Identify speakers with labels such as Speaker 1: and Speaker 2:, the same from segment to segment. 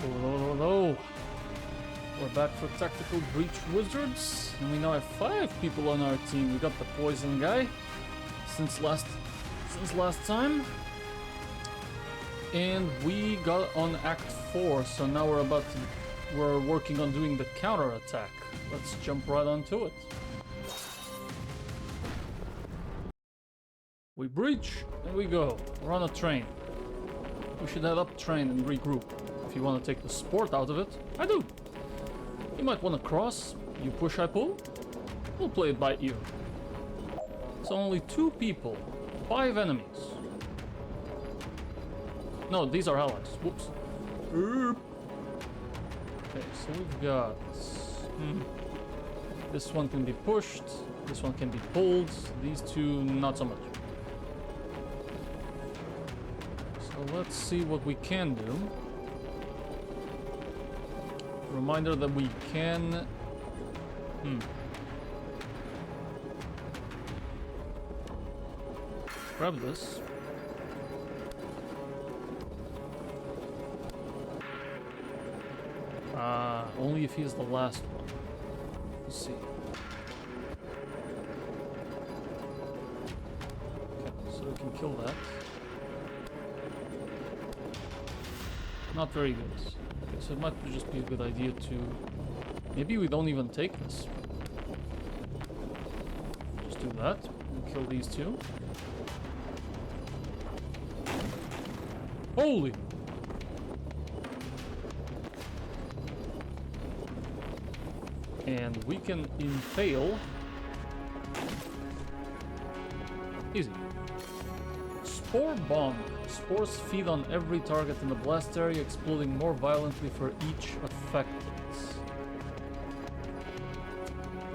Speaker 1: Oh no! We're back for Tactical Breach Wizards, and we now have 5 people on our team. We got the poison guy since last time, and we got on Act 4. So now we're working on doing the counter attack. Let's jump right onto it. We breach and we go. We're on a train. We should head up train and regroup. If you want to take the sport out of it, I do. You might want to cross. You push, I pull. We'll play it by ear. So only 2 people, 5 enemies. No, these are allies. Whoops. Okay, so we've got... This one can be pushed. This one can be pulled. These 2, not so much. So let's see what we can do. Reminder that we can... Grab this. Only if he's the last one. Let's see. Okay, so we can kill that. Not very good. Okay, so it might just be a good idea to... Maybe we don't even take this. Just do that. And kill these 2. Holy! And we can impale. Easy. Spore bomb. Spores feed on every target in the blast area, exploding more violently for each affected.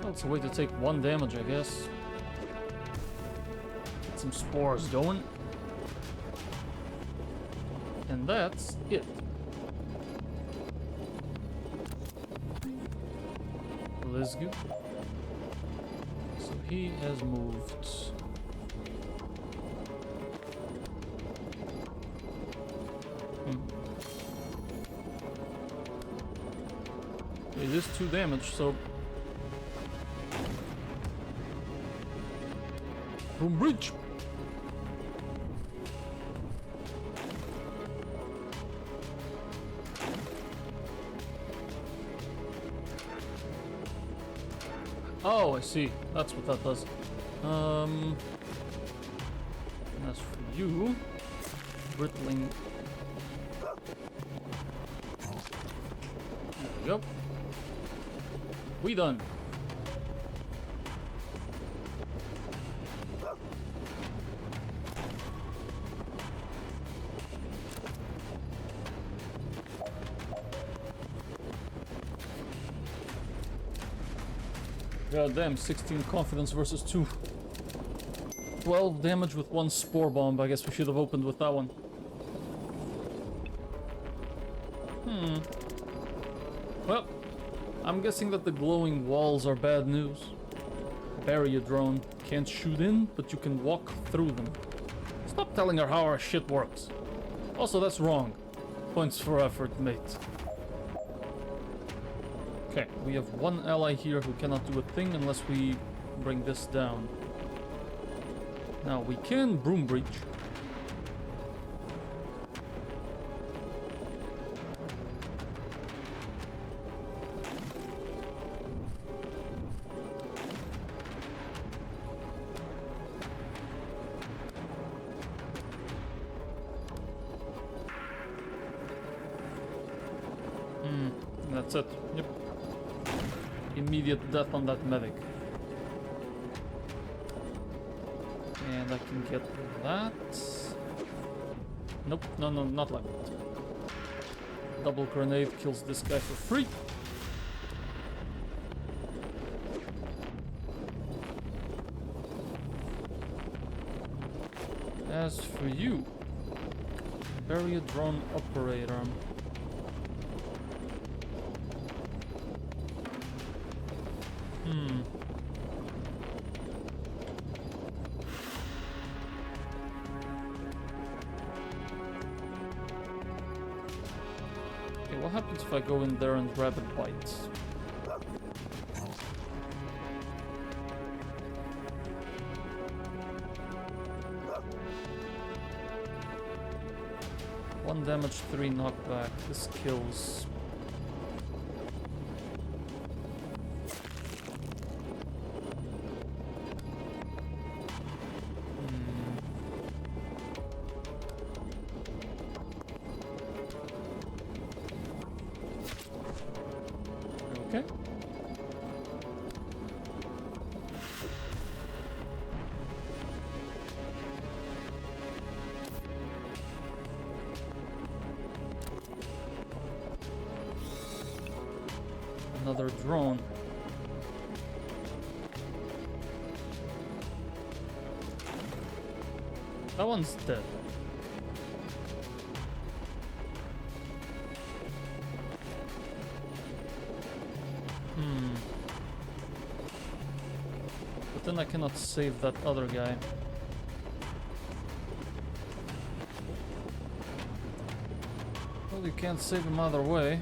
Speaker 1: Well, it's a way to take 1 damage, I guess. Get some spores going. And that's it. Let's go. So he has moved. It is 2 damage, so... Boom breach! Oh, I see. That's what that does. And as for you, Brittling. There we go. We done. God damn, 16 confidence versus 2. 12 damage with 1 spore bomb. I guess we should have opened with that one. Well, I'm guessing that the glowing walls are bad news. Barrier drone. Can't shoot in, but you can walk through them. Stop telling her how our shit works. Also, that's wrong. Points for effort, mate. Okay, we have 1 ally here who cannot do a thing unless we bring this down. Now, we can broom breach. That's it. Yep. Immediate death on that medic. And I can get that. Nope, no, not like that. Double grenade kills this guy for free. As for you, barrier drone operator. Okay, what happens if I go in there and grab a bite? One damage, 3 knockback. This kills. Okay. Another drone. That one's dead. But then I cannot save that other guy. Well, you can't save him either way.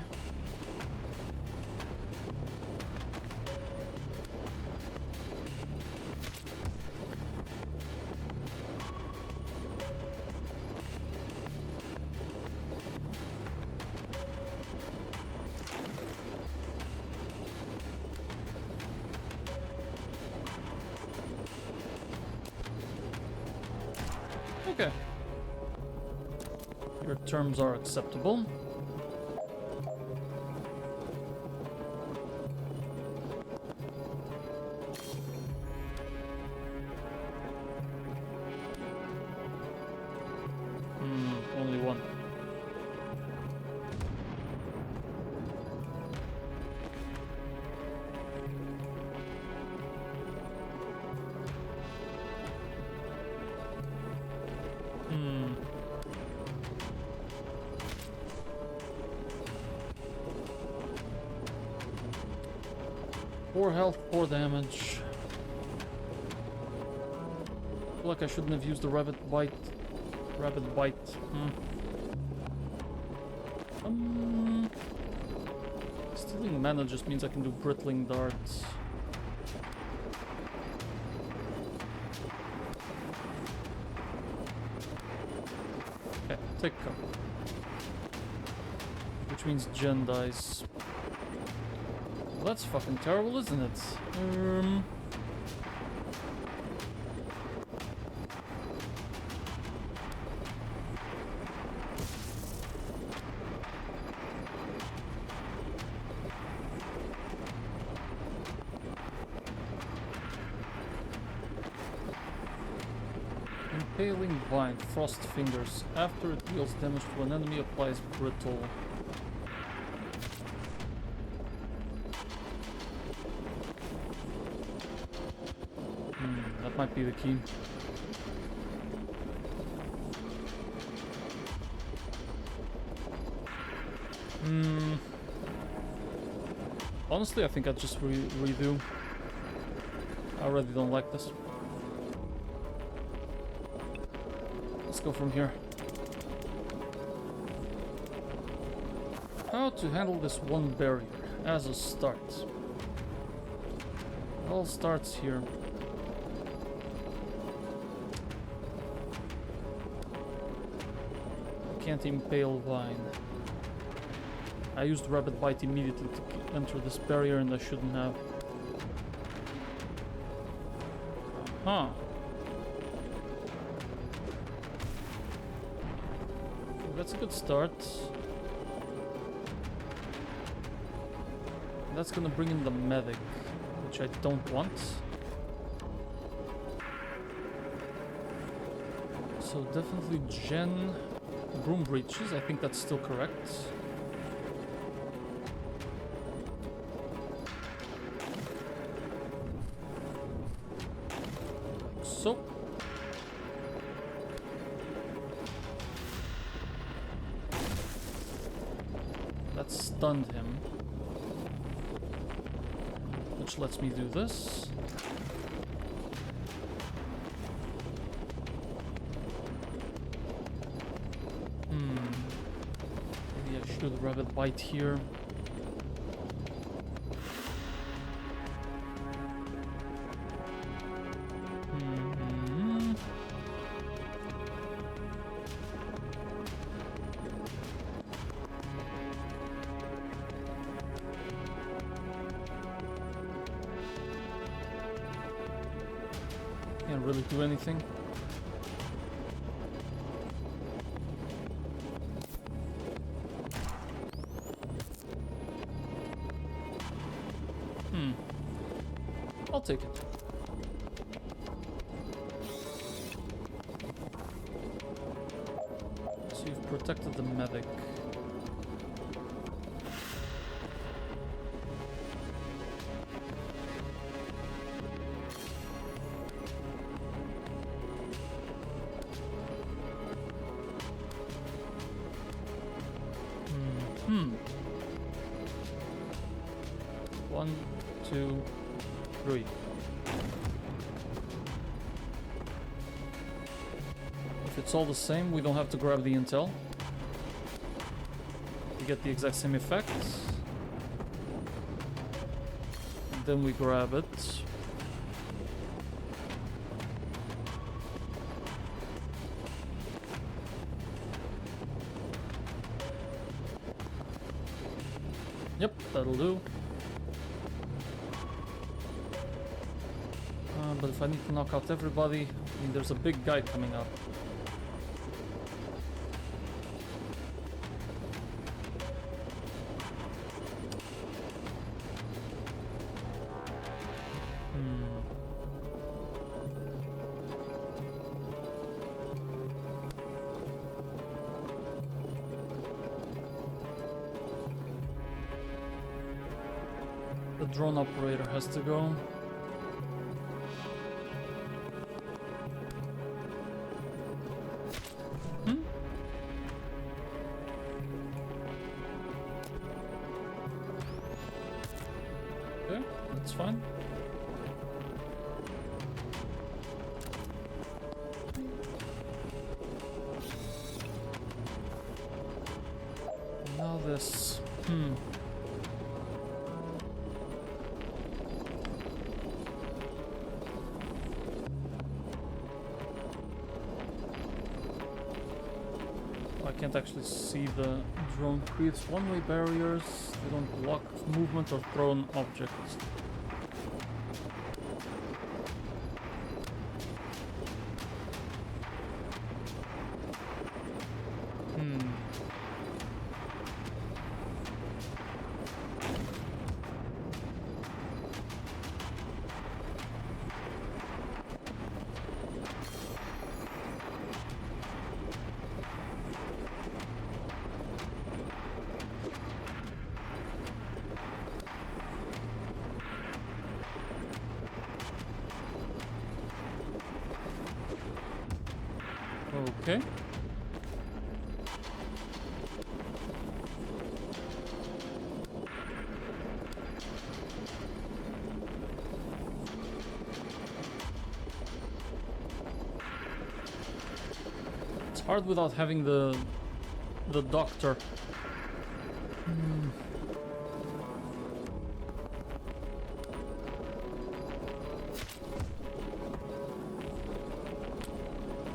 Speaker 1: Okay. Your terms are acceptable. Only one. Poor health, poor damage. I feel like I shouldn't have used the rabbit bite. Stealing mana just means I can do brittling darts. Okay, take cover. Which means Jen dies. Well, that's fucking terrible, isn't it? Impaling Vine, Frost Fingers. After it deals damage to an enemy, applies Brittle. That might be the key. Honestly, I think I'd just redo. I already don't like this. Let's go from here. How to handle this one barrier as a start. It all starts here. Can't impale Vine. I used Rabbit Bite immediately to enter this barrier and I shouldn't have. Huh. That's a good start. That's gonna bring in the medic, which I don't want. So definitely Jen. Broom breaches, I think that's still correct. So. That stunned him. Which lets me do this. Maybe I Should do the rabbit bite here. Can't really do anything. I'll take it. So you've protected the medic. One, two, three. If it's all the same, we don't have to grab the intel. We get the exact same effect. And then we grab it. Yep, that'll do. But if I need to knock out everybody, I mean, there's a big guy coming up. The drone operator has to go. Okay, that's fine. Now this. I can't actually see the drone. Creates one-way barriers. They don't block movement or thrown objects. Okay. It's hard without having the doctor.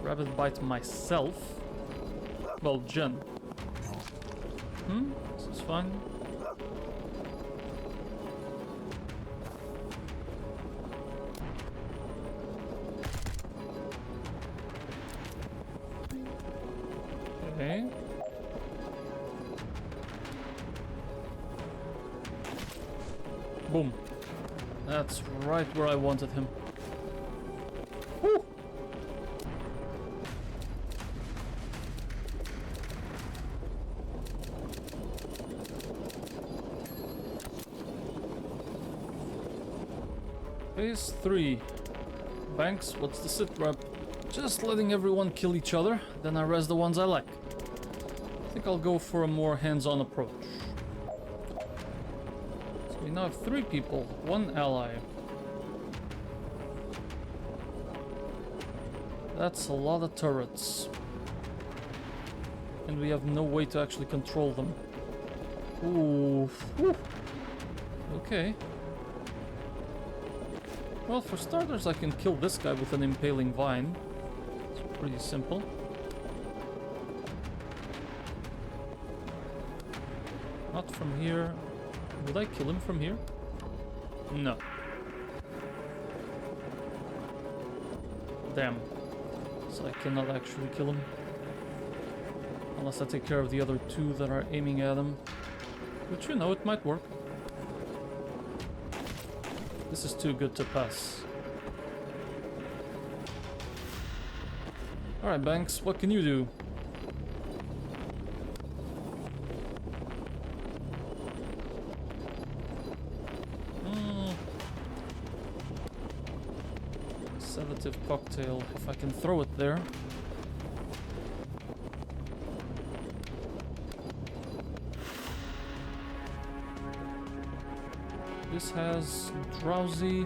Speaker 1: Rabbit bite myself. Well, Jen. This is fine. Okay. Boom. That's right where I wanted him. Woo! Phase 3. Banks, what's the sit rep? Just letting everyone kill each other, then I res the ones I like. I think I'll go for a more hands-on approach. So we now have 3 people, 1 ally. That's a lot of turrets. And we have no way to actually control them. Ooh. Whew. Okay. Well, for starters, I can kill this guy with an impaling vine. It's pretty simple. Not from here. Would I kill him from here? No. Damn. So I cannot actually kill him. Unless I take care of the other two that are aiming at him. But you know, it might work. This is too good to pass. Alright, Banks, what can you do? Sedative cocktail, if I can throw it there. This has drowsy.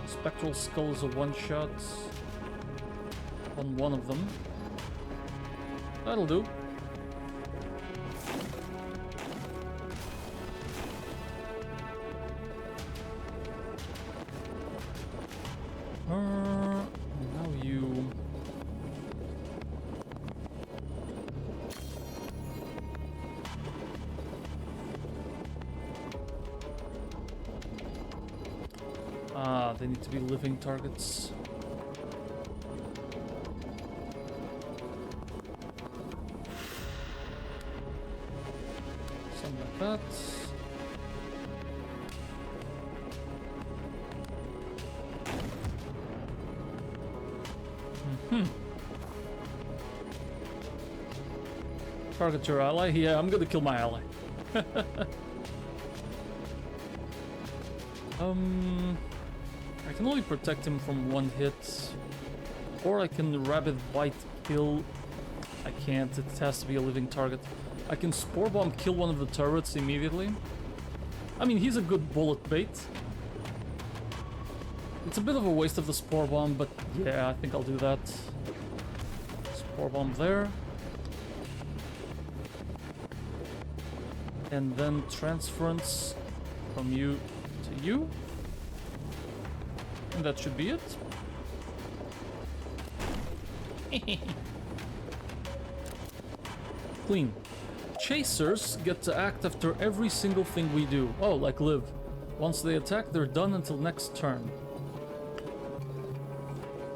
Speaker 1: Spectral skull is a one-shot on one of them. That'll do. Now you. Ah, they need to be living targets. Something like that. Target your ally? Yeah, I'm gonna kill my ally. I can only protect him from one hit. Or I can rapid bite kill. I can't, it has to be a living target. I can spore bomb kill one of the turrets immediately. I mean, he's a good bullet bait. It's a bit of a waste of the spore bomb, but yeah, I think I'll do that. Spore bomb there. And then transference from you to you. And that should be it. Clean. Chasers get to act after every single thing we do. Oh, like live. Once they attack, they're done until next turn.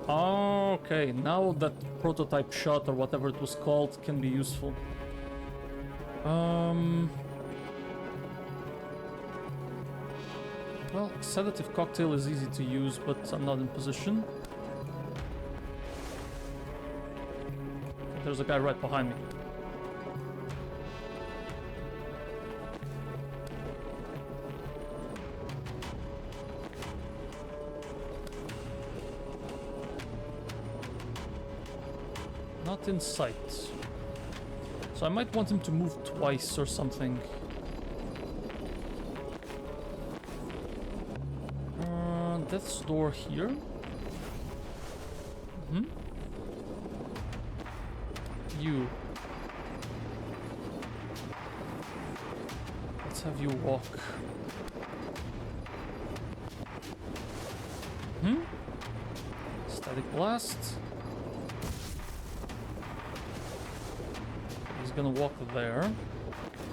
Speaker 1: Okay, now that prototype shot or whatever it was called can be useful. Well, sedative cocktail is easy to use, but I'm not in position. There's a guy right behind me. Not in sight. So I might want him to move twice or something. Death's door here. You. Let's have you walk. Static blast. He's gonna walk there.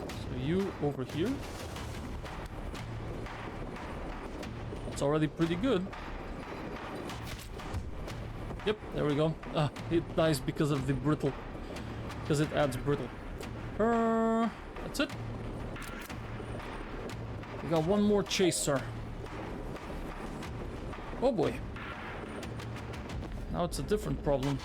Speaker 1: So you over here. It's already pretty good. Yep, there we go. Ah, it dies because of the brittle. Because it adds brittle. That's it. We got one more chaser. Oh boy. Now it's a different problem.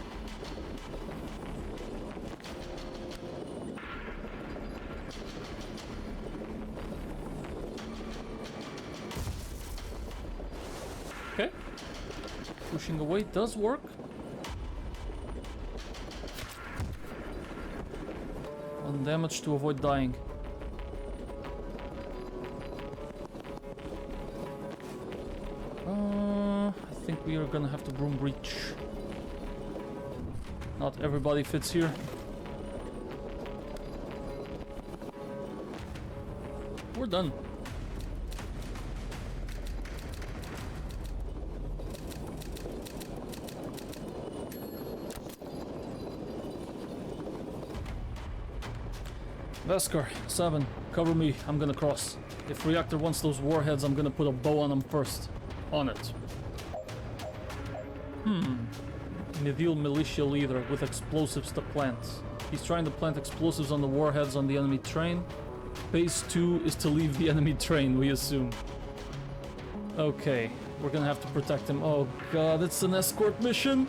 Speaker 1: Okay. Pushing away does work. One damage to avoid dying. I think we are gonna have to broom breach. Not everybody fits here. we're done. Veskar, 7, cover me, I'm gonna cross. If Reactor wants those warheads, I'm gonna put a bow on them first. On it. Nidil militia leader with explosives to plant. He's trying to plant explosives on the warheads on the enemy train. Phase 2 is to leave the enemy train, we assume. Okay, we're gonna have to protect him. Oh god, it's an escort mission!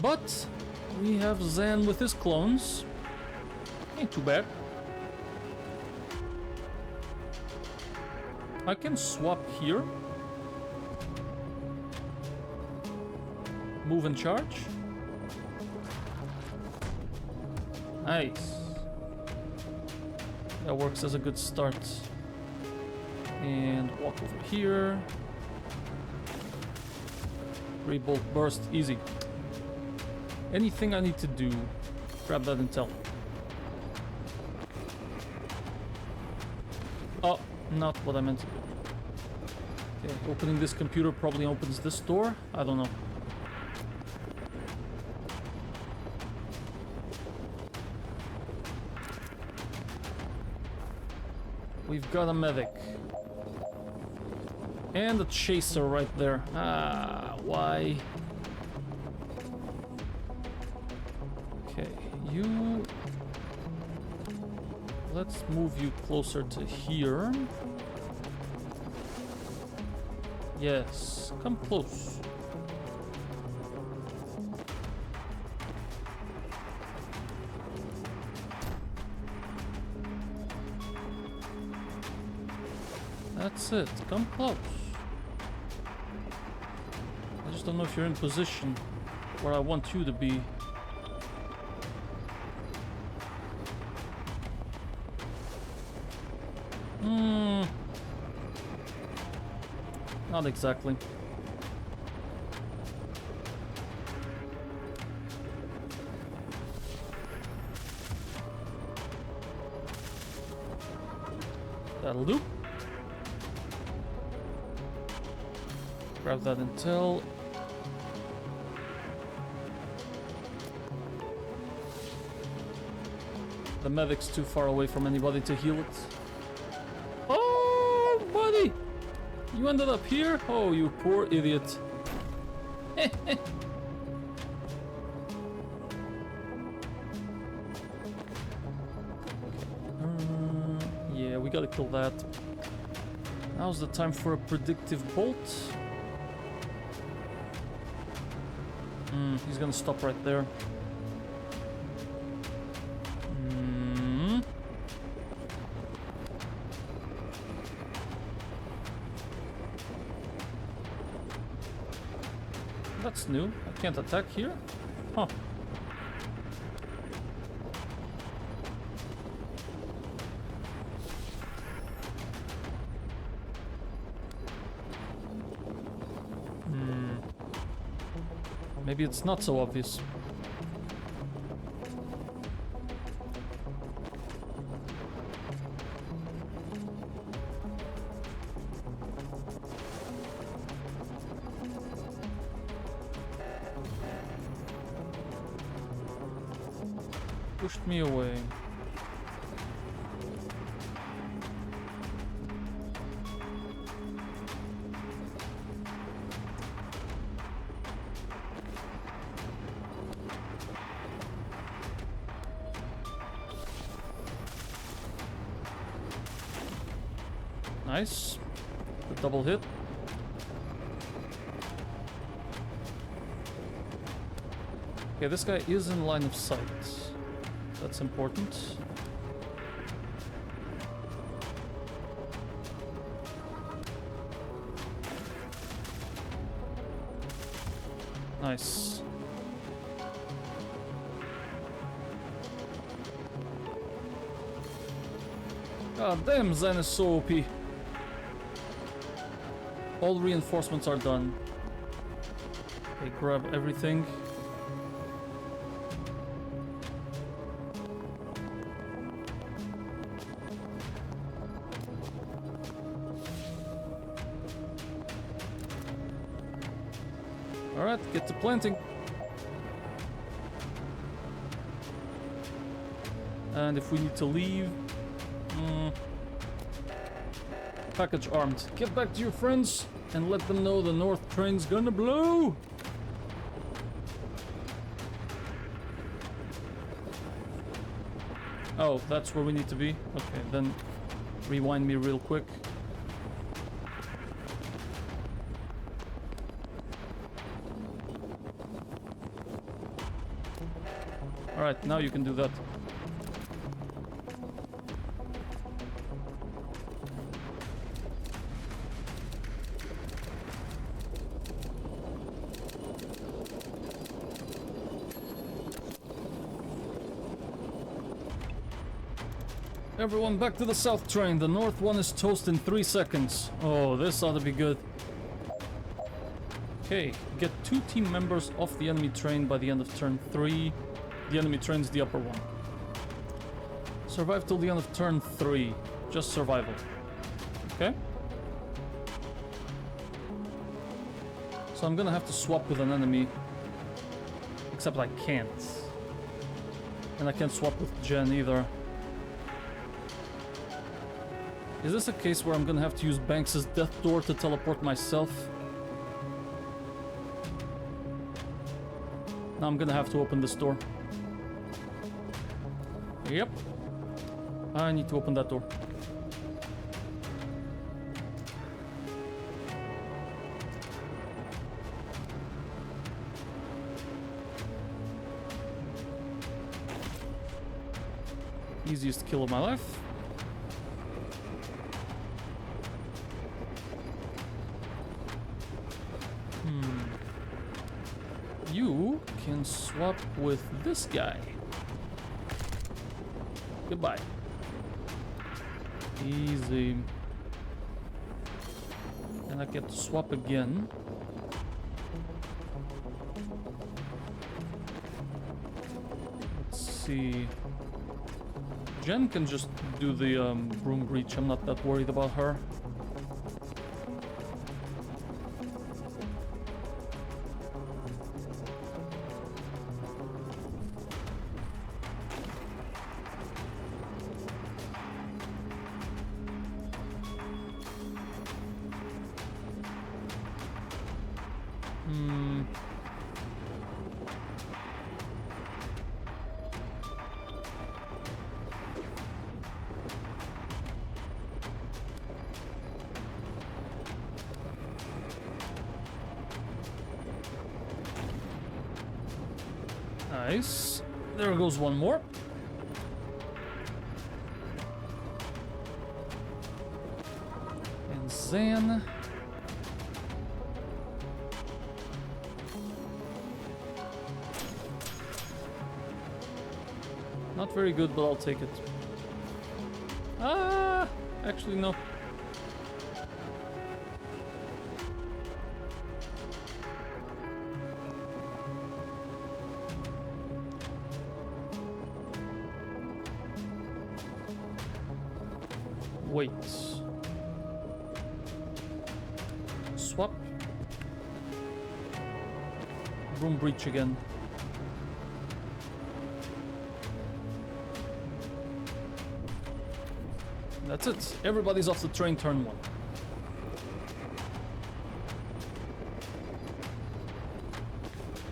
Speaker 1: But we have Zan with his clones. Ain't too bad. I can swap here. Move and charge. Nice. That works as a good start. And walk over here. 3-bolt burst, easy. Anything I need to do, grab that intel. Oh, not what I meant to do. Okay, opening this computer probably opens this door. I don't know. We've got a medic. And a chaser right there. Ah, why? Okay, you... Let's move you closer to here. Yes, come close. That's it, come close. I just don't know if you're in position where I want you to be. Not exactly. That'll do. Grab that intel. The medic's too far away from anybody to heal it. Oh, buddy! You ended up here? Oh, you poor idiot. Yeah, we gotta kill that. Now's the time for a predictive bolt. He's gonna stop right there. That's new. I can't attack here? Huh. Maybe it's not so obvious. Pushed me away. Nice. The double hit. Okay, this guy is in line of sight. That's important. Nice. God damn, Zen is so OP. All reinforcements are done. Okay, grab everything. Alright, get to planting. And if we need to leave... package armed. Get back to your friends and let them know the north train's gonna blow! Oh, that's where we need to be? Okay, then rewind me real quick. Alright, now you can do that. Everyone back to the south train. The north one is toast in 3 seconds. Oh, this ought to be good. Okay, get 2 team members off the enemy train by the end of turn 3. The enemy train's the upper one. Survive till the end of turn 3. Just survival. Okay. So I'm gonna have to swap with an enemy. Except I can't. And I can't swap with Jen either. Is this a case where I'm gonna have to use Banks's death door to teleport myself? Now I'm gonna have to open this door. Yep. I need to open that door. Easiest kill of my life. You can swap with this guy. Goodbye. Easy. And I get to swap again. Let's see. Jen can just do the room breach. I'm not that worried about her. Nice. There goes one more. And Zan. Not very good, but I'll take it. Ah! Actually, no. Wait. Swap. Room breach again. That's it. Everybody's off the train turn 1.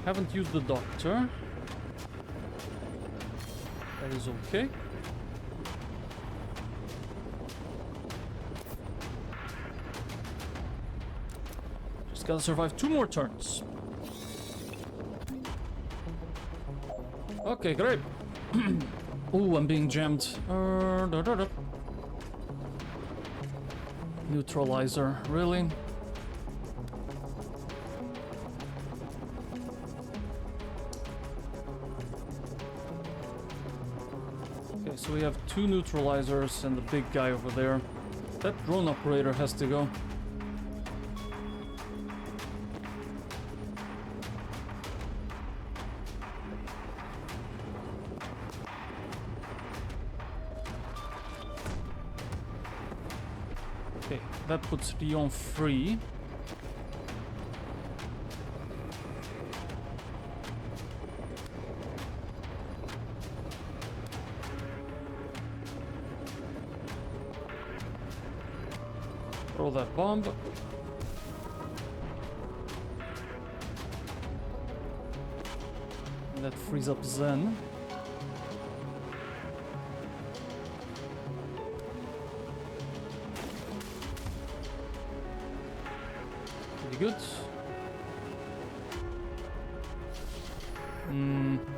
Speaker 1: Haven't used the doctor. That is okay. Just gotta survive 2 more turns. Okay, great. Ooh, I'm being jammed. Neutralizer, really? Okay, so we have 2 neutralizers and the big guy over there. That drone operator has to go. Okay, that puts Rion free. Throw that bomb. That frees up Zen. Pretty good.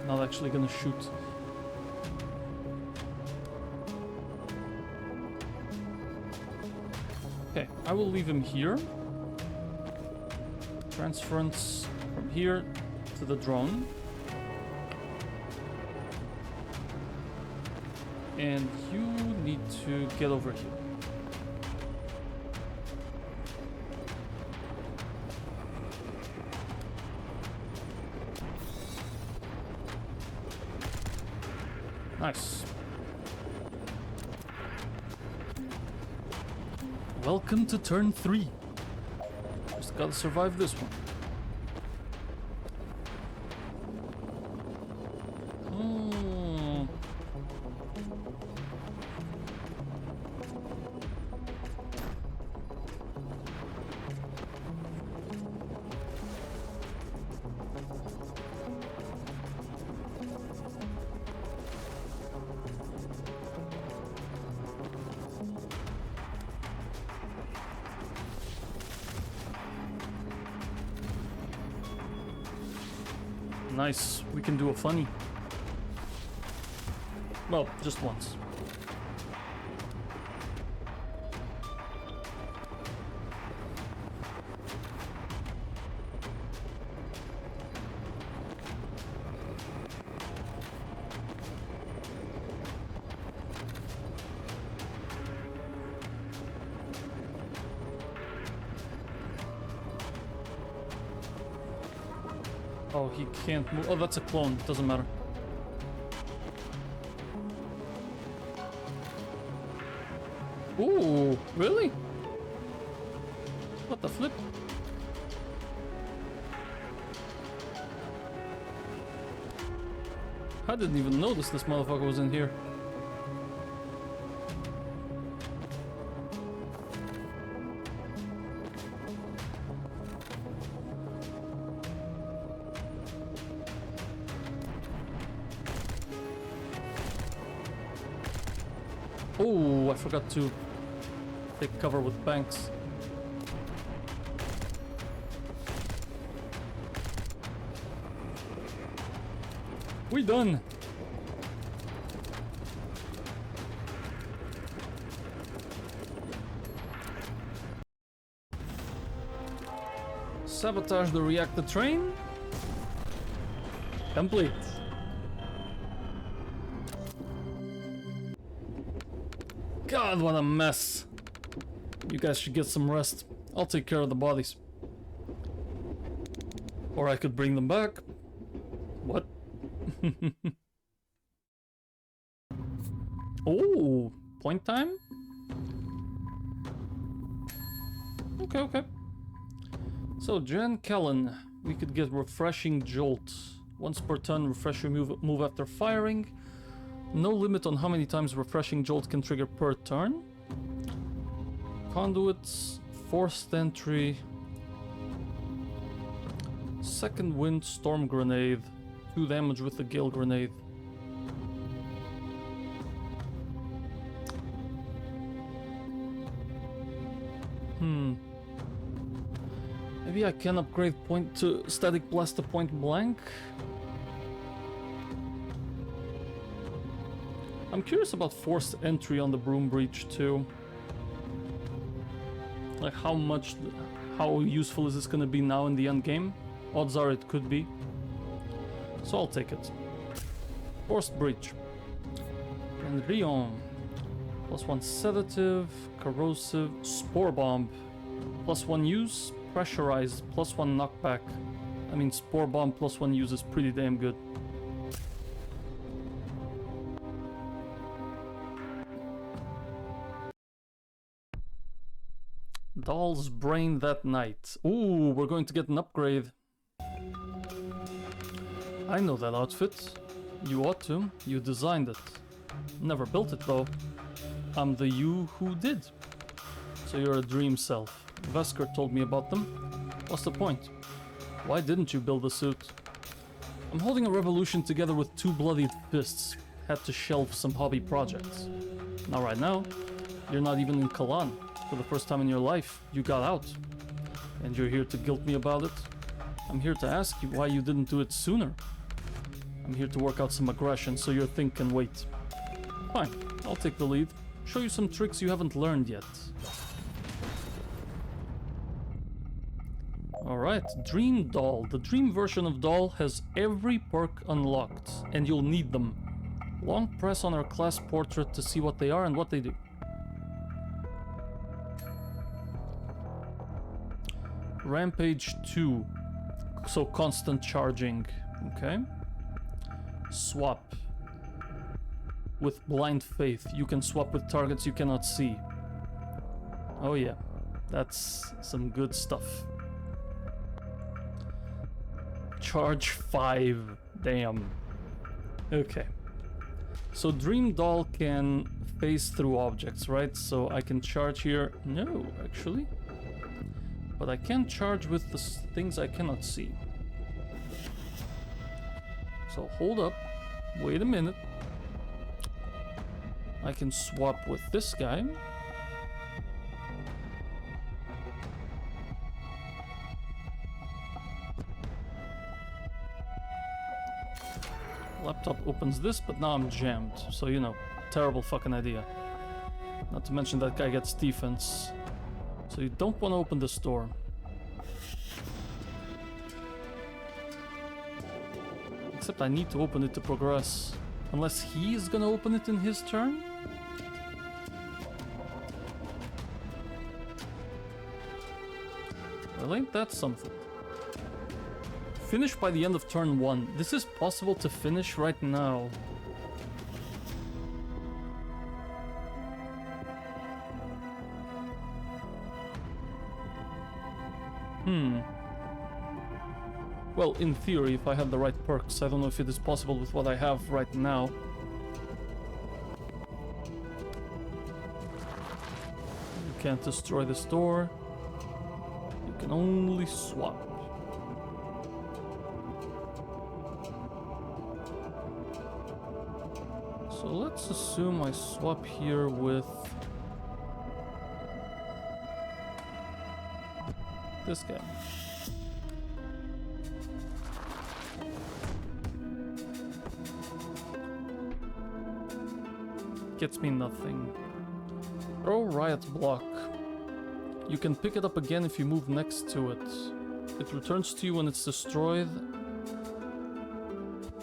Speaker 1: Not actually gonna shoot. Okay, I will leave him here. Transference from here to the drone. And you need to get over here. Nice. Welcome to turn 3. Just gotta survive this one. Nice, we can do a funny. Well, just once. Oh, he can't move. Oh, that's a clone. Doesn't matter. Ooh, really? What the flip? I didn't even notice this motherfucker was in here. Oh, I forgot to take cover with banks. We done. Sabotage the reactor train. Complete. God, what a mess. You guys should get some rest. I'll take care of the bodies. Or I could bring them back. What? Oh, point time? Okay, okay. So, Jan Kellen, we could get Refreshing Jolt. Once per turn, refresh your move after firing. No limit on how many times Refreshing Jolt can trigger per turn. Conduits, Forced Entry, Second Wind, Storm Grenade, 2 damage with the Gale Grenade. Maybe I can upgrade point to Static Blast to Point Blank. I'm curious about Forced Entry on the Broom Breach too. Like how useful is this gonna be now in the end game? Odds are it could be. So I'll take it. Forced Breach. And Rion. +1 Sedative, Corrosive, Spore Bomb. +1 use, Pressurized, +1 knockback. I mean, Spore Bomb +1 use is pretty damn good. Doll's Brain that night. Ooh, we're going to get an upgrade. I know that outfit. You ought to. You designed it. Never built it though. I'm the you who did. So you're a dream self. Vesker told me about them. What's the point? Why didn't you build a suit? I'm holding a revolution together with two bloodied fists. Had to shelve some hobby projects. Now right now, you're not even in Kalan. For the first time in your life, you got out. And you're here to guilt me about it? I'm here to ask you why you didn't do it sooner. I'm here to work out some aggression so your thing can wait. Fine, I'll take the lead. Show you some tricks you haven't learned yet. Alright, Dream Doll. The dream version of Doll has every perk unlocked, and you'll need them. Long press on our class portrait to see what they are and what they do. Rampage 2. So constant charging. Okay. Swap. With blind faith, you can swap with targets you cannot see. Oh yeah, that's some good stuff. Charge 5. Damn. Okay. So Dream Doll can phase through objects, right? So I can charge here. No, actually. But I can charge with the things I cannot see. So hold up. Wait a minute. I can swap with this guy. Laptop opens this, but now I'm jammed. So, you know, terrible fucking idea. Not to mention that guy gets defense. So you don't want to open this door. Except I need to open it to progress. Unless he is gonna open it in his turn? Well, ain't that something? Finish by the end of turn 1. This is possible to finish right now. Well, in theory, if I have the right perks. I don't know if it is possible with what I have right now. You can't destroy this door. You can only swap. So let's assume I swap here with this guy. Gets me nothing. Throw riot block. You can pick it up again if you move next to it. It returns to you when it's destroyed.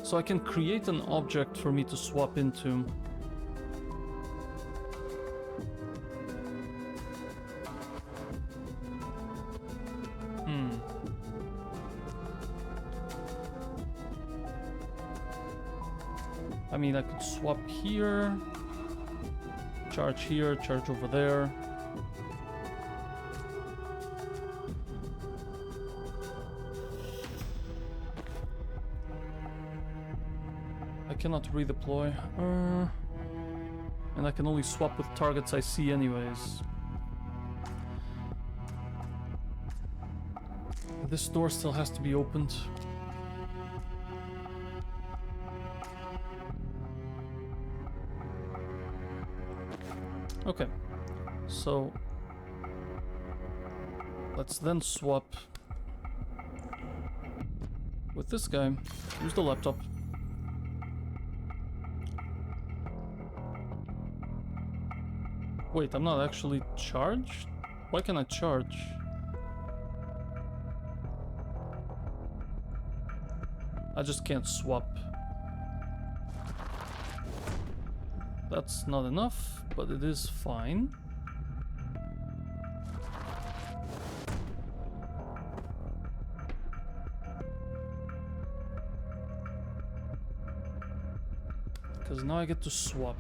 Speaker 1: So I can create an object for me to swap into. I mean, I could swap here. Charge here, charge over there. I cannot redeploy. And I can only swap with targets I see anyways. This door still has to be opened. Okay, so let's then swap with this guy. Use the laptop. Wait, I'm not actually charged? Why can I charge? I just can't swap. That's not enough, but it is fine. Because now I get to swap.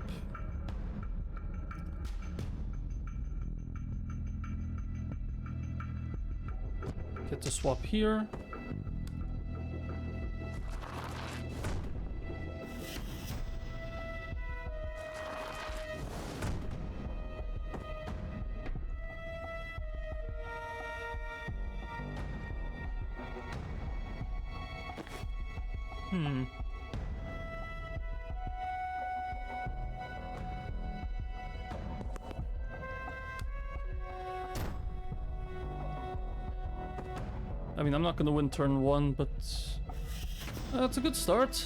Speaker 1: Get to swap here. Hmm. I mean, I'm not gonna win turn 1, but it's a good start.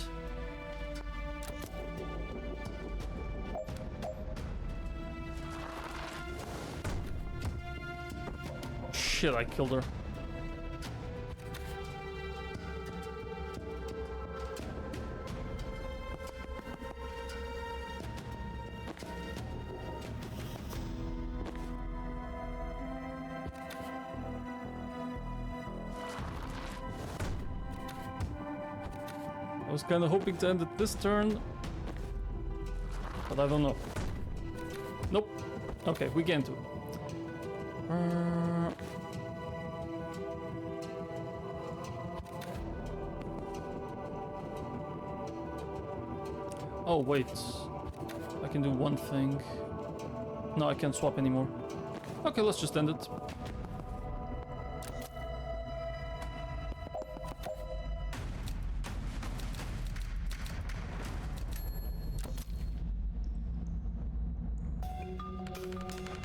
Speaker 1: Shit, I killed her. I was kind of hoping to end it this turn, but I don't know. Nope. Okay, we get into it. Oh, wait. I can do one thing. No, I can't swap anymore. Okay, let's just end it.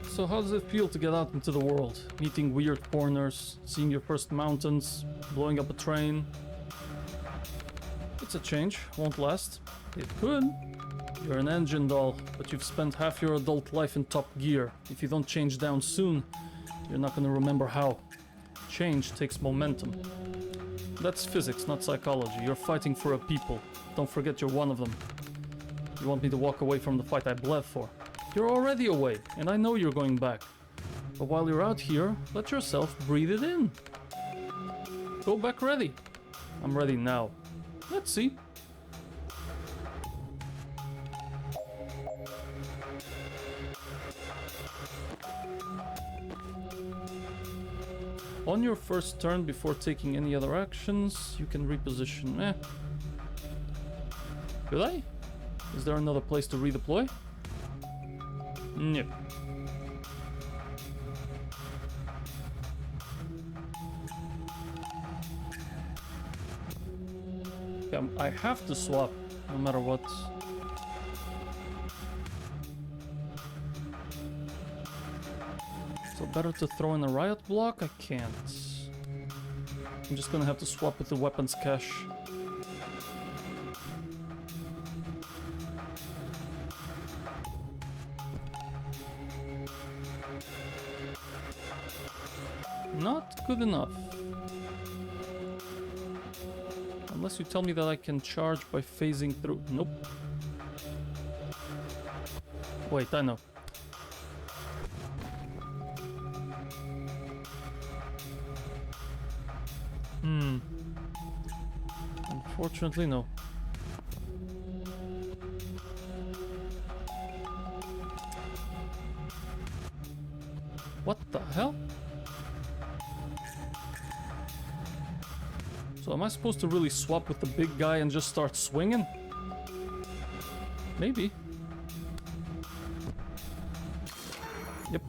Speaker 1: So how does it feel to get out into the world? Meeting weird corners, seeing your first mountains, blowing up a train. It's a change, won't last. It could. You're an engine doll, but you've spent half your adult life in top gear. If you don't change down soon, you're not gonna remember how. Change takes momentum. That's physics, not psychology. You're fighting for a people. Don't forget you're one of them. You want me to walk away from the fight I bled for? You're already away, and I know you're going back. But while you're out here, let yourself breathe it in. Go back ready. I'm ready now. Let's see. On your first turn, before taking any other actions, you can reposition. Could I? Is there another place to redeploy? Nope. Yeah, I have to swap, no matter what. So better to throw in a riot block? I can't. I'm just gonna have to swap with the weapons cache. Not good enough. Unless you tell me that I can charge by phasing through. Nope. Wait, I know. Unfortunately, no. What the hell? So am I supposed to really swap with the big guy and just start swinging? Maybe. Yep.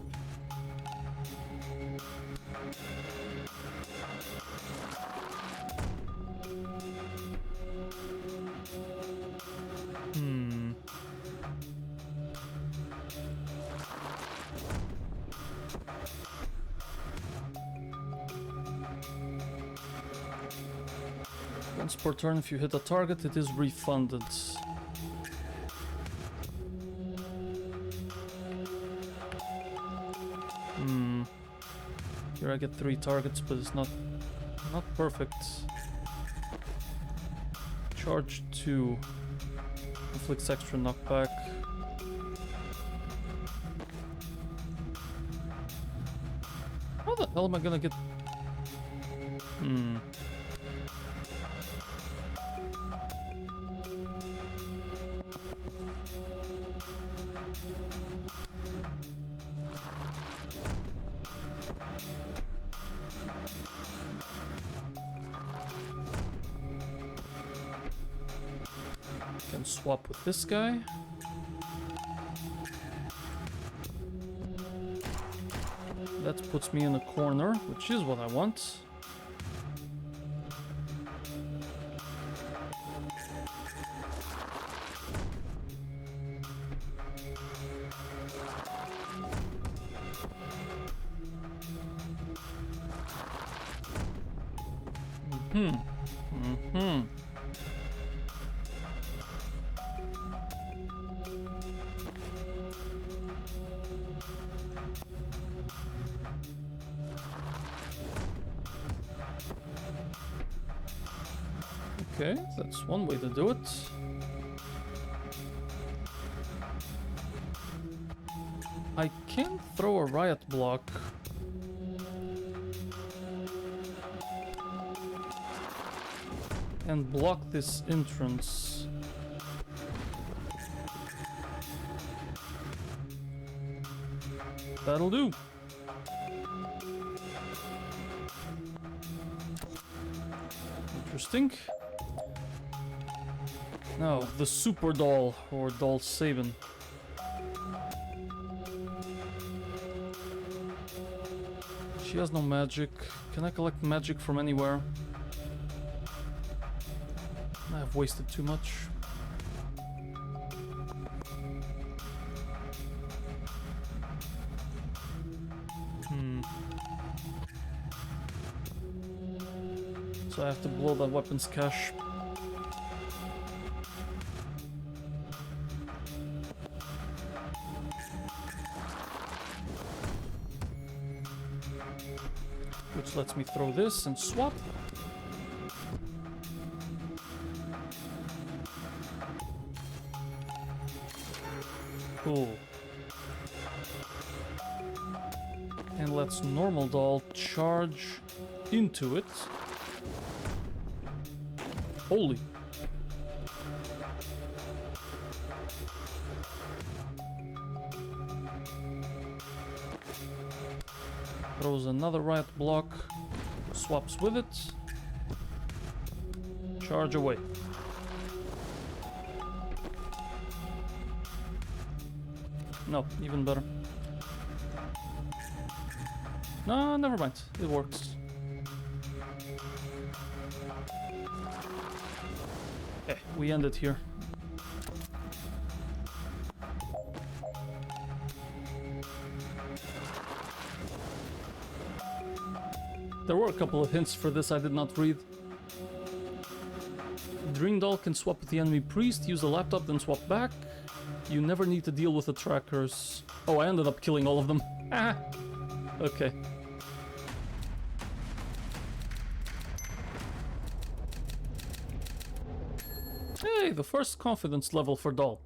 Speaker 1: Once per turn, if you hit a target, it is refunded. Here I get 3 targets, but it's not perfect. Charge 2. Inflicts extra knockback. How the hell am I gonna get... Can swap with this guy. That puts me in a corner, which is what I want. Okay, that's one way to do it. I can throw a riot block. And block this entrance. That'll do. Interesting. Now, the super doll, or doll Sabin. She has no magic. Can I collect magic from anywhere? I've wasted too much. So I have to blow that weapons cache. Which lets me throw this and swap. Cool. And let's normal doll charge into it. Holy. Throws another riot block, swaps with it, charge away. No, even better. No, never mind. It works. Okay, we end it here. There were a couple of hints for this I did not read. Dream Doll can swap with the enemy priest, use the laptop, then swap back. You never need to deal with the trackers. Oh, I ended up killing all of them. Ah! Okay. Hey, the first confidence level for Doll.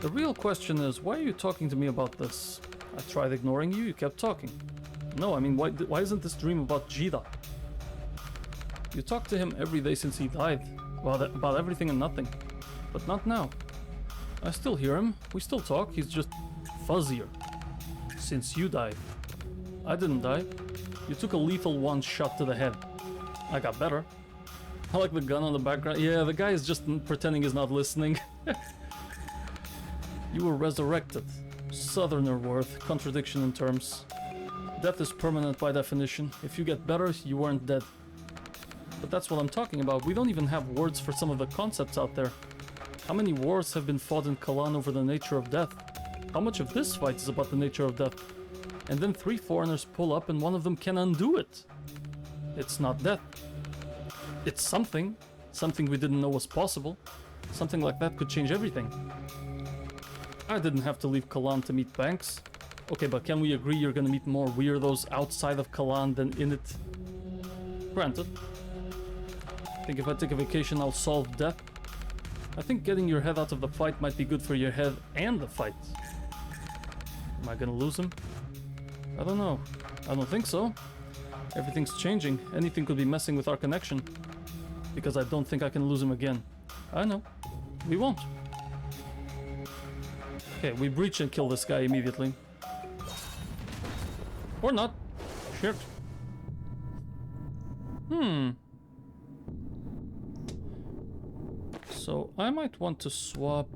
Speaker 1: The real question is, why are you talking to me about this? I tried ignoring you, you kept talking. No, I mean, why isn't this dream about Jida? You talked to him every day since he died, about everything and nothing. But not now. I still hear him, we still talk, he's just fuzzier. Since you died. I didn't die. You took a lethal one shot to the head. I got better. I like the gun on the background. Yeah, the guy is just pretending he's not listening. You were resurrected. Southerner worth, contradiction in terms. Death is permanent by definition. If you get better, you weren't dead. But that's what I'm talking about. We don't even have words for some of the concepts out there. How many wars have been fought in Kalan over the nature of death? How much of this fight is about the nature of death? And then 3 foreigners pull up and one of them can undo it. It's not death. It's something. Something we didn't know was possible. Something like that could change everything. I didn't have to leave Kalan to meet Banks. Okay, but can we agree you're gonna meet more weirdos outside of Kalan than in it? Granted. I think if I take a vacation, I'll solve death. I think getting your head out of the fight might be good for your head and the fight. Am I gonna lose him? I don't know. I don't think so. Everything's changing. Anything could be messing with our connection. Because I don't think I can lose him again. I know. We won't. Okay, we breach and kill this guy immediately. Or not. Shit. So I might want to swap.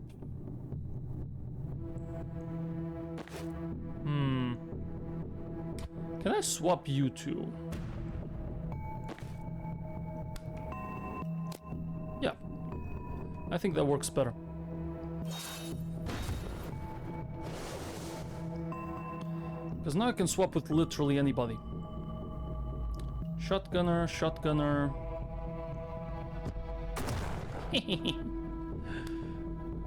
Speaker 1: Can I swap you two? Yeah. I think that works better. Because now I can swap with literally anybody. Shotgunner, shotgunner.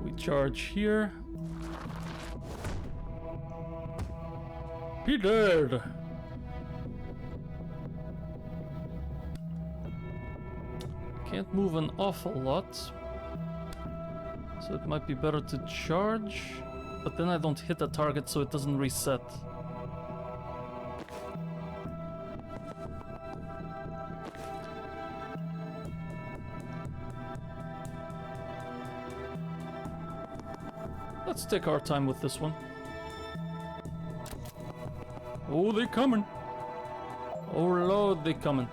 Speaker 1: We charge here. He dead. Can't move an awful lot. So it might be better to charge. But then I don't hit the target so it doesn't reset. Let's take our time with this one. Oh, they coming. Oh Lord, they coming.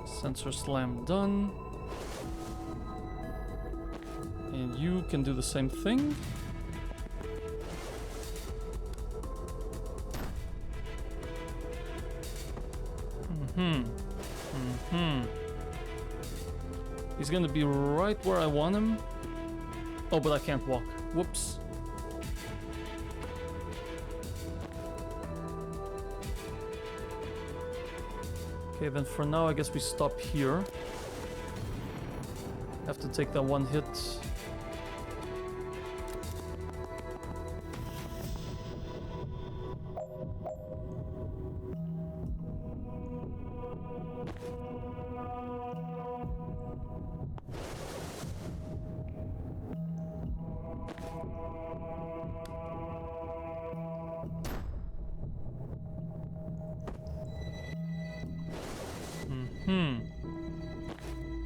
Speaker 1: Sensor slam done. And you can do the same thing. He's gonna be right where I want him. Oh, but I can't walk. Whoops. Okay, then for now I guess we stop here. Have to take that one hit.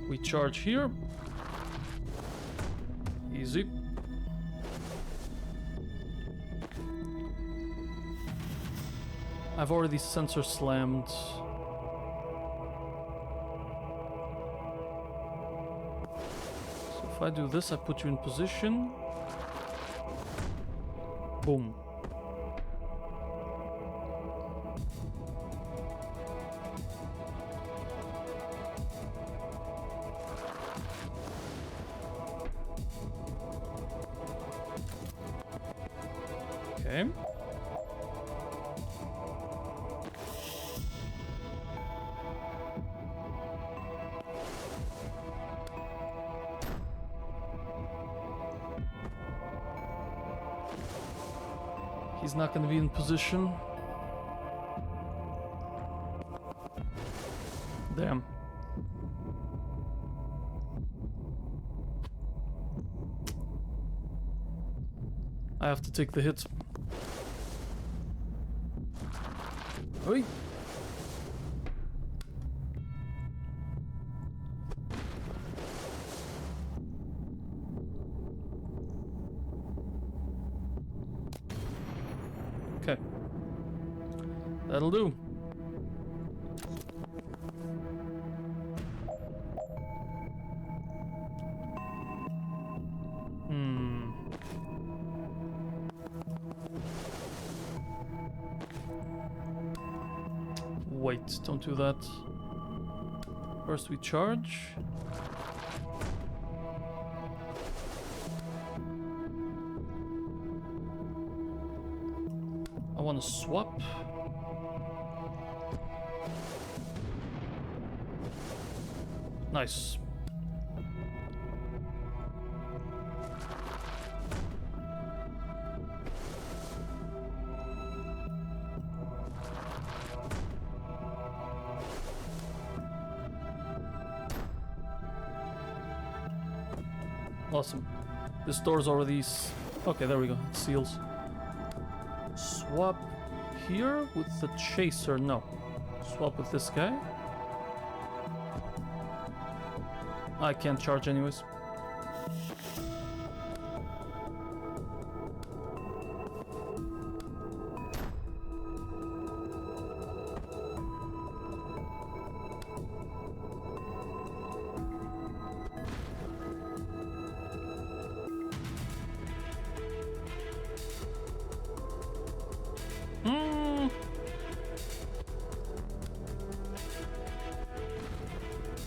Speaker 1: We charge here. Easy. I've already sensor slammed. So if I do this, I put you in position. Boom. Okay. He's not going to be in position. Damn. I have to take the hit. Oi. Okay. That'll do. Wait, don't do that. First we charge. I want to swap. Nice. Awesome. This door's already... Okay, there we go. It seals. Swap here with the chaser. No. Swap with this guy. I can't charge anyways.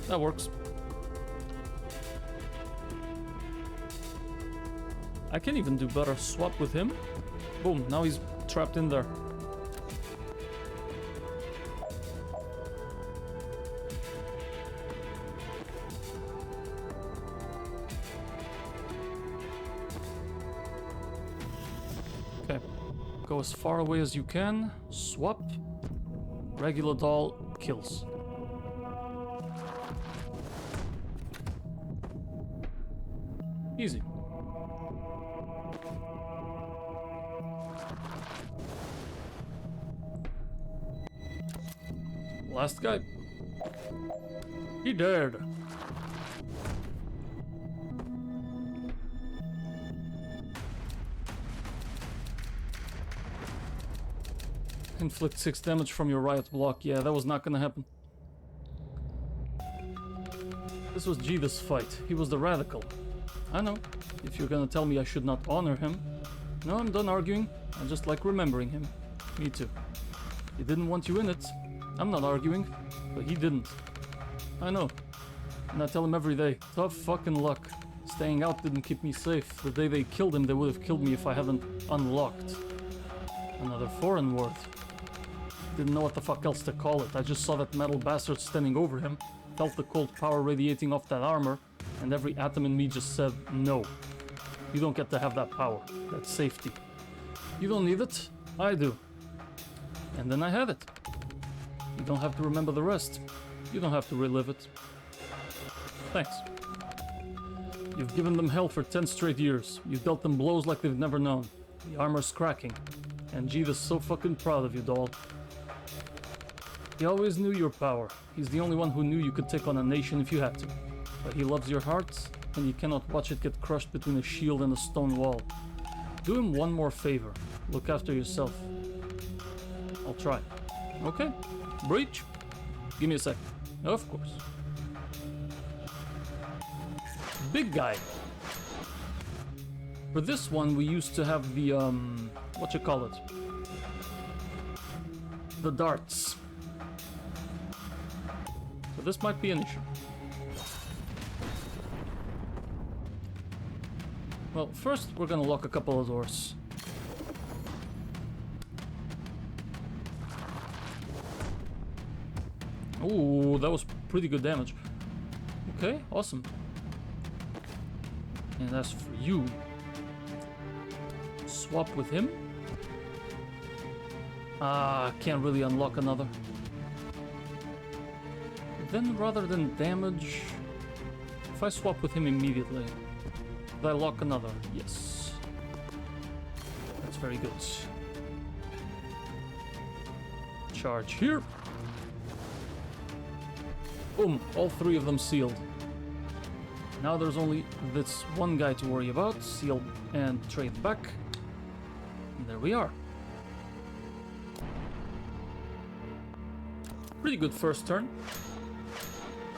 Speaker 1: That works. I can even do better. Swap with him. Boom, now he's trapped in there. Okay, go as far away as you can. Swap. Regular doll kills. Easy. Last guy. He dared. Inflict 6 damage from your riot block. Yeah, that was not gonna happen. This was Jeeda's fight. He was the radical. I know. If you're gonna tell me I should not honor him. No, I'm done arguing. I just like remembering him. Me too. He didn't want you in it. I'm not arguing, but he didn't. I know. And I tell him every day, tough fucking luck. Staying out didn't keep me safe. The day they killed him, they would have killed me if I hadn't unlocked. Another foreign word. Didn't know what the fuck else to call it. I just saw that metal bastard standing over him, felt the cold power radiating off that armor, and every atom in me just said, no. You don't get to have that power. That safety. You don't need it. I do. And then I had it. You don't have to remember the rest. You don't have to relive it. Thanks. You've given them hell for 10 straight years. You've dealt them blows like they've never known. The armor's cracking. And Jeeda's so fucking proud of you, doll. He always knew your power. He's the only one who knew you could take on a nation if you had to. But he loves your heart, and you cannot watch it get crushed between a shield and a stone wall. Do him one more favor. Look after yourself. I'll try. Okay. Breach? Give me a sec. Of course. Big guy. For this one, we used to have the, what you call it? The darts. So this might be an issue. Well, first we're gonna lock a couple of doors. Ooh, that was pretty good damage. Okay, awesome. And as for you, swap with him. Can't really unlock another. Then rather than damage, if I swap with him immediately, could I lock another? Yes. That's very good. Charge here. Boom, all 3 of them sealed. Now there's only this one guy to worry about. Seal and trade back. And there we are. Pretty good first turn.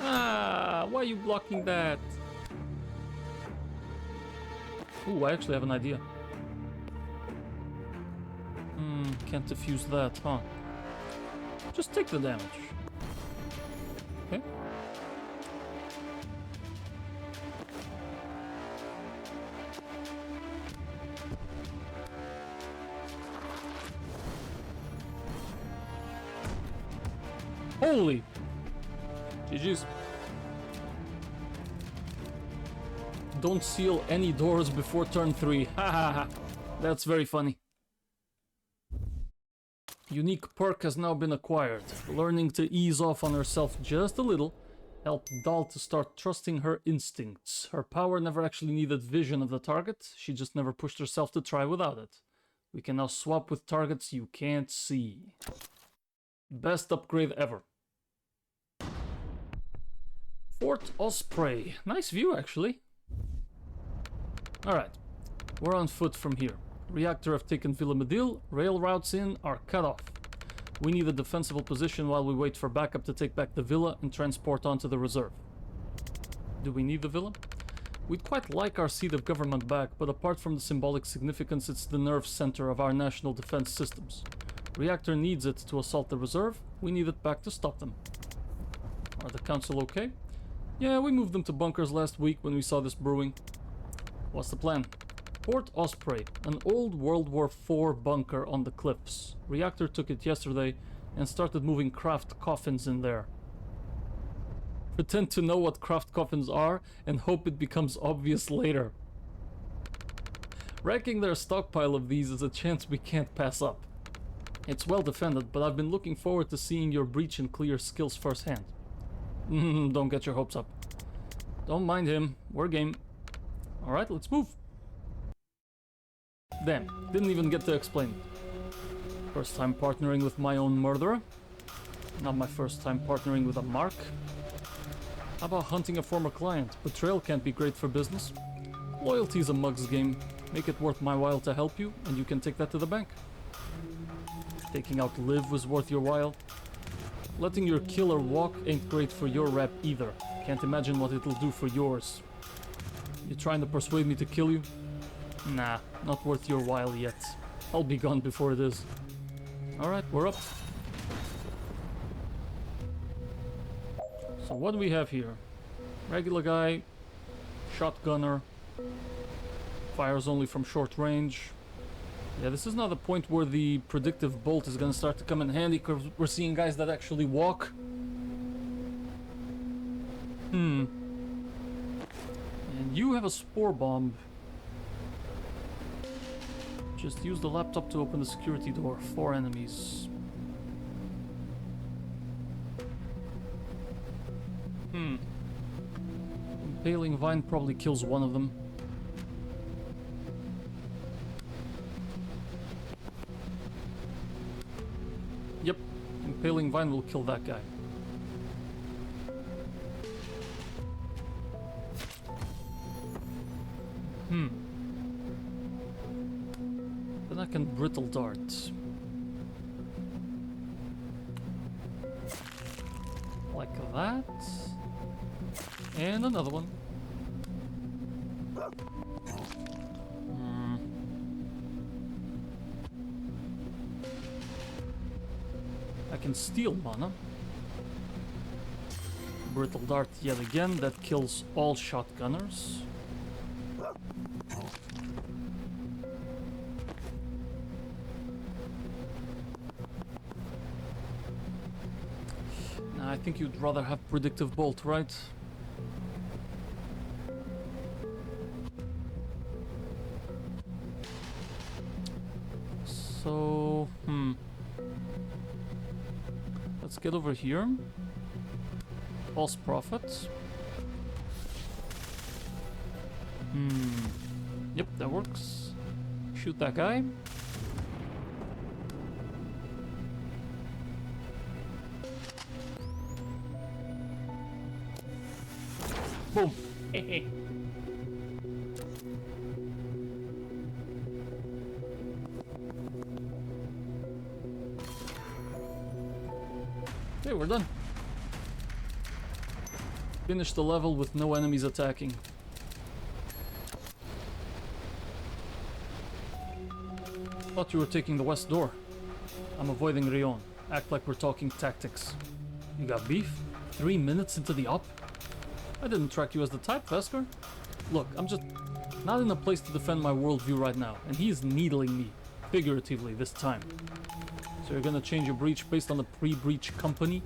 Speaker 1: Ah, why are you blocking that? Ooh, I actually have an idea. Can't defuse that, huh? Just take the damage. Okay. Holy! GG's. Don't seal any doors before turn 3. Ha ha ha. That's very funny. Unique perk has now been acquired. Learning to ease off on herself just a little helped Doll to start trusting her instincts. Her power never actually needed vision of the target, she just never pushed herself to try without it. We can now swap with targets you can't see. Best upgrade ever. Fort Osprey. Nice view, actually. Alright, we're on foot from here. Reactor have taken Villa Medil, rail routes in are cut off. We need a defensible position while we wait for backup to take back the villa and transport onto the reserve. Do we need the villa? We'd quite like our seat of government back, but apart from the symbolic significance, it's the nerve center of our national defense systems. Reactor needs it to assault the reserve, we need it back to stop them. Are the council okay? Yeah, we moved them to bunkers last week when we saw this brewing. What's the plan? Port Osprey, an old World War IV bunker on the cliffs. Reactor took it yesterday and started moving craft coffins in there. Pretend to know what craft coffins are and hope it becomes obvious later. Wrecking their stockpile of these is a chance we can't pass up. It's well defended, but I've been looking forward to seeing your breach and clear skills firsthand. Don't get your hopes up. Don't mind him, we're game. Alright, let's move. Damn, didn't even get to explain. First time partnering with my own murderer. Not my first time partnering with a mark. How about hunting a former client? Betrayal can't be great for business. Loyalty's a mug's game. Make it worth my while to help you, and you can take that to the bank. Taking out Liv was worth your while. Letting your killer walk ain't great for your rep either. Can't imagine what it'll do for yours. You trying to persuade me to kill you? Nah, not worth your while yet. I'll be gone before it is. Alright, we're up. So what do we have here? Regular guy, shotgunner, fires only from short range. Yeah, this is now the point where the predictive bolt is gonna start to come in handy, because we're seeing guys that actually walk. And you have a spore bomb. Just use the laptop to open the security door. 4 enemies. Impaling Vine probably kills one of them. Yep, Impaling Vine will kill that guy. Then I can Brittle Dart. Like that. And another one. I can steal mana. Brittle Dart yet again, that kills all shotgunners. Nah, I think you'd rather have Predictive Bolt, right? So, let's get over here. False Prophet. Yep, that works. Shoot that guy. Boom. Okay, we're done. Finish the level with no enemies attacking. Thought you were taking the west door. I'm avoiding Rion. Act like we're talking tactics. You got beef? 3 minutes into the op? I didn't track you as the type, Vesker. Look, I'm just not in a place to defend my worldview right now, and he is needling me, figuratively this time. So you're gonna change your breach based on the pre-breach company?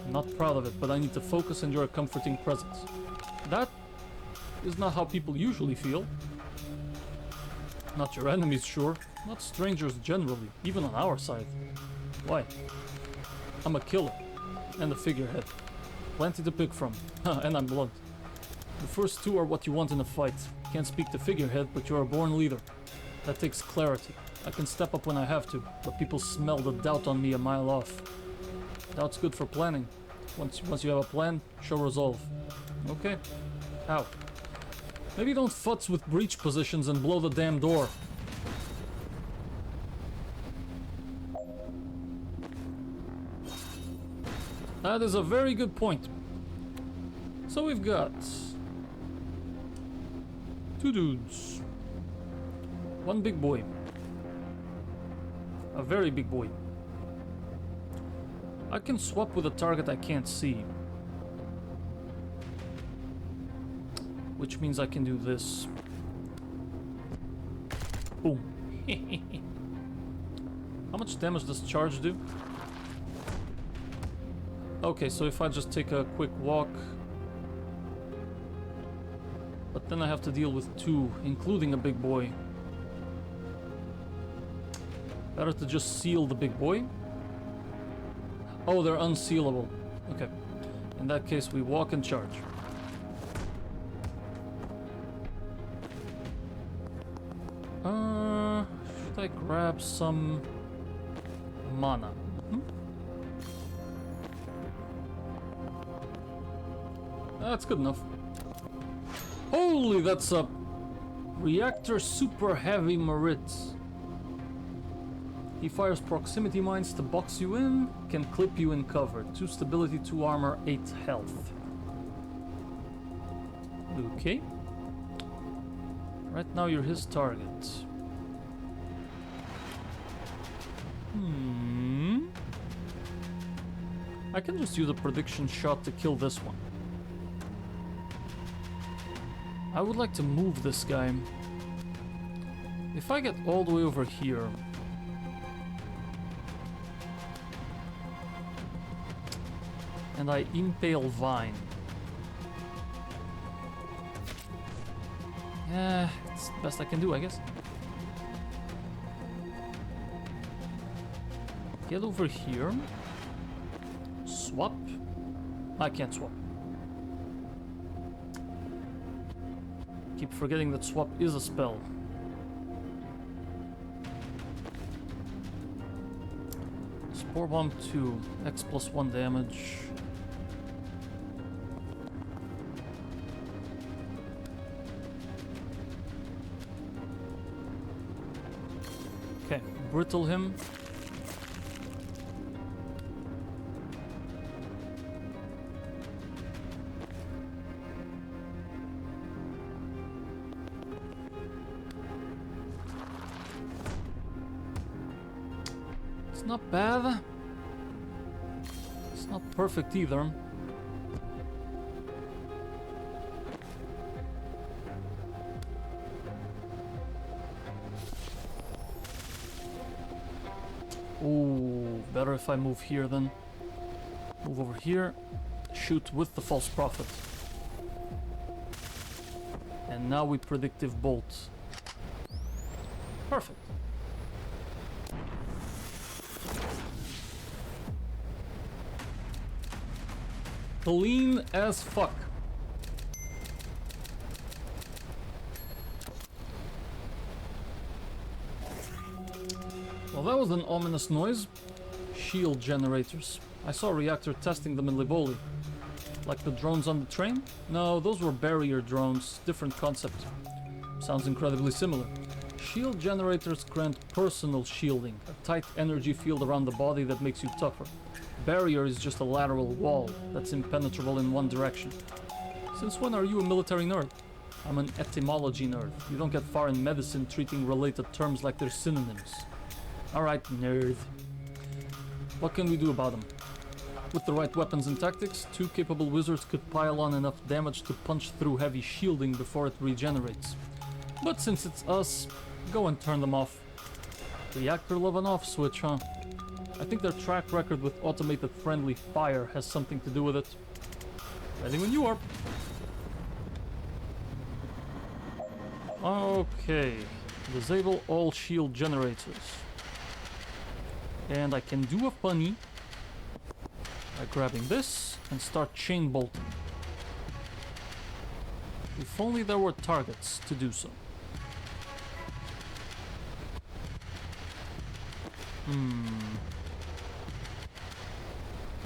Speaker 1: I'm not proud of it, but I need to focus and you're a comforting presence. That is not how people usually feel. Not your enemies, sure. Not strangers generally, even on our side. Why? I'm a killer. And a figurehead. Plenty to pick from. And I'm blunt. The first two are what you want in a fight. Can't speak to figurehead, but you're a born leader. That takes clarity. I can step up when I have to, but people smell the doubt on me a mile off. Doubt's good for planning. Once you have a plan, show resolve. Okay. How? Maybe don't futz with breach positions and blow the damn door. That is a very good point. So we've got 2 dudes. 1 big boy. A very big boy. I can swap with a target I can't see. Which means I can do this. Boom. How much damage does charge do? Okay, so if I just take a quick walk... But then I have to deal with two, including a big boy. Better to just seal the big boy. Oh, they're unsealable. Okay. In that case, we walk and charge. Should I grab some mana? That's good enough. Holy, that's a reactor super heavy Marit. He fires proximity mines to box you in, can clip you in cover. 2 stability, 2 armor, 8 health. Okay. Right now you're his target. I can just use a prediction shot to kill this one. I would like to move this guy. If I get all the way over here... and I impale Vine. Yeah, it's the best I can do, I guess. Get over here. Swap. I can't swap. Keep forgetting that swap is a spell. Spore Bomb 2. X plus 1 damage. Okay, brittle him. It's not bad. It's not perfect either. Ooh, better if I move here then. Move over here. Shoot with the false prophet. And now we predictive bolt. Perfect. Clean as fuck. Well, that was an ominous noise. Shield generators. I saw a reactor testing them in Livoli. Like the drones on the train? No, those were barrier drones. Different concept. Sounds incredibly similar. Shield generators grant personal shielding, a tight energy field around the body that makes you tougher. Barrier is just a lateral wall that's impenetrable in one direction. Since when are you a military nerd? I'm an etymology nerd. You don't get far in medicine treating related terms like they're synonyms. Alright, nerd. What can we do about them? With the right weapons and tactics, 2 capable wizards could pile on enough damage to punch through heavy shielding before it regenerates. But since it's us, go and turn them off. Reactor love an off switch, huh? I think their track record with automated friendly fire has something to do with it. Ready when you are. Okay. Disable all shield generators. And I can do a funny by grabbing this and start chain bolting. If only there were targets to do so.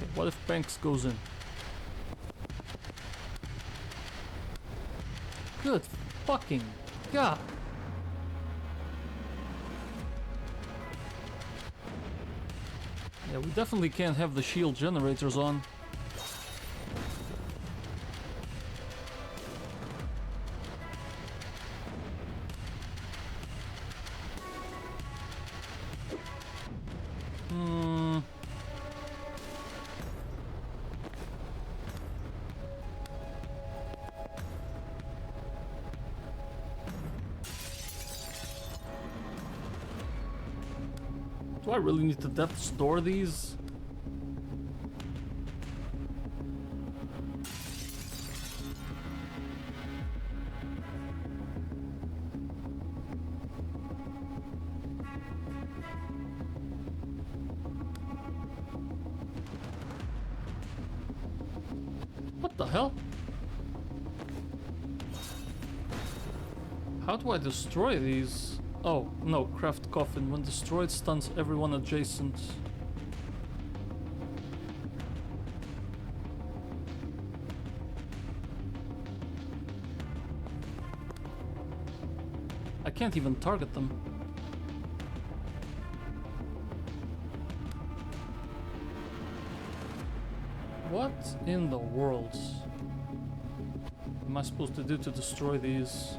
Speaker 1: Okay, what if Banks goes in? Good fucking God. Yeah, we definitely can't have the shield generators on. Do I really need to depth store these? What the hell? How do I destroy these? Oh, no, craft coffin. When destroyed, stuns everyone adjacent. I can't even target them. What in the world am I supposed to do to destroy these?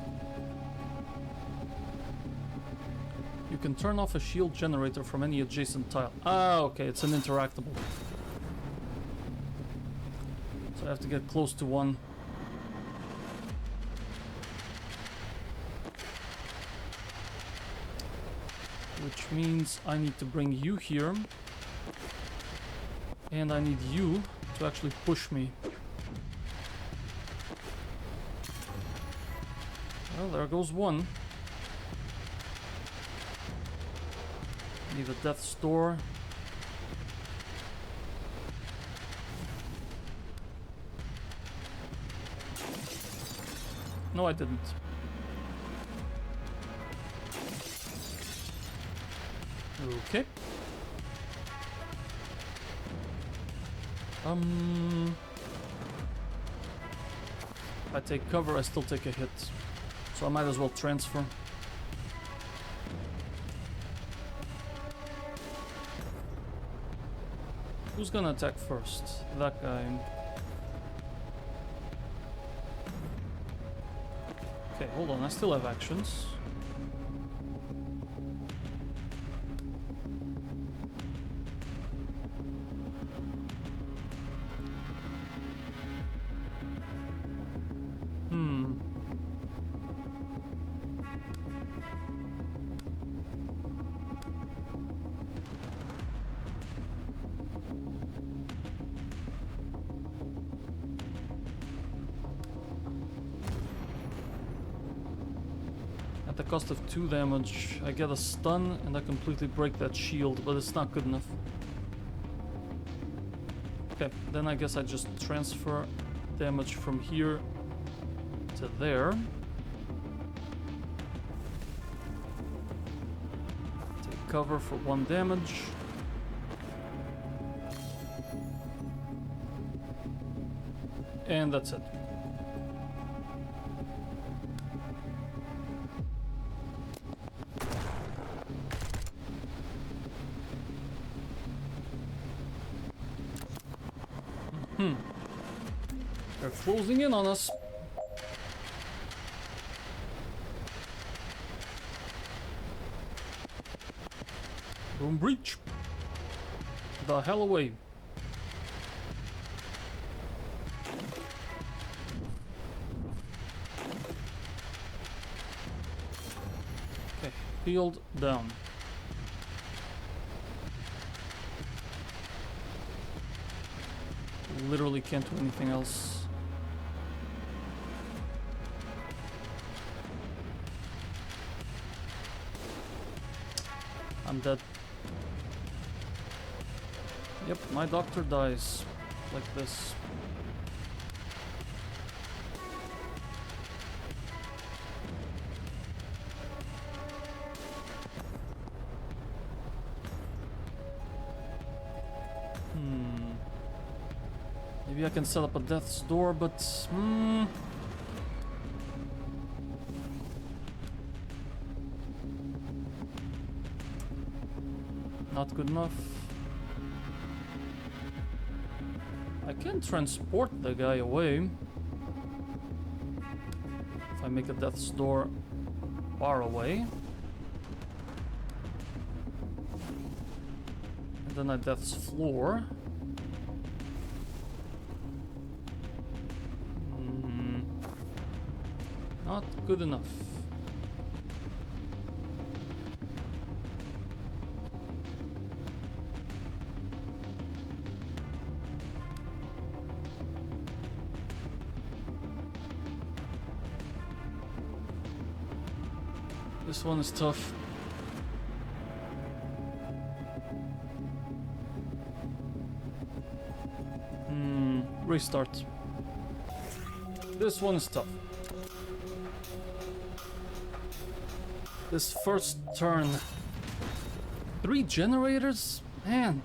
Speaker 1: You can turn off a shield generator from any adjacent tile. Ah, okay, it's an interactable. So I have to get close to one. Which means I need to bring you here. And I need you to actually push me. Well, there goes one. Need a death store. No, I didn't. Okay. If I take cover, I still take a hit. So I might as well transfer. Who's gonna attack first? That guy. Okay, hold on, I still have actions. At the cost of 2 damage, I get a stun and I completely break that shield, but it's not good enough. Okay, then I guess I just transfer damage from here to there. Take cover for 1 damage. And that's it. They're closing in on us. Boom breach. The hell away. Okay, field down. Literally can't do anything else. I'm dead. Yep, my doctor dies like this. Maybe I can set up a death's door, but not good enough. I can transport the guy away if I make a death's door far away. And then I death's floor. Not good enough. This one is tough. Restart. This one is tough. This first turn. 3 generators? Man.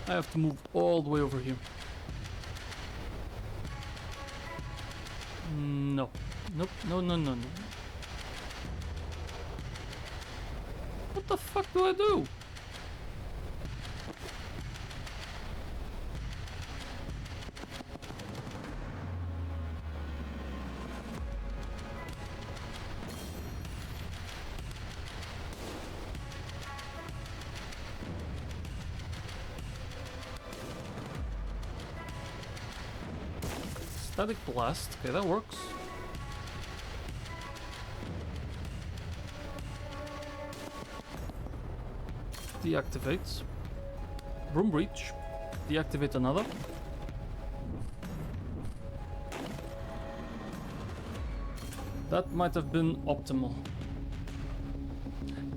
Speaker 1: I have to move all the way over here. No. Nope. No, no, no, no. What the fuck do I do? Static blast. Okay, that works. Deactivates. Broom breach. Deactivate another. That might have been optimal.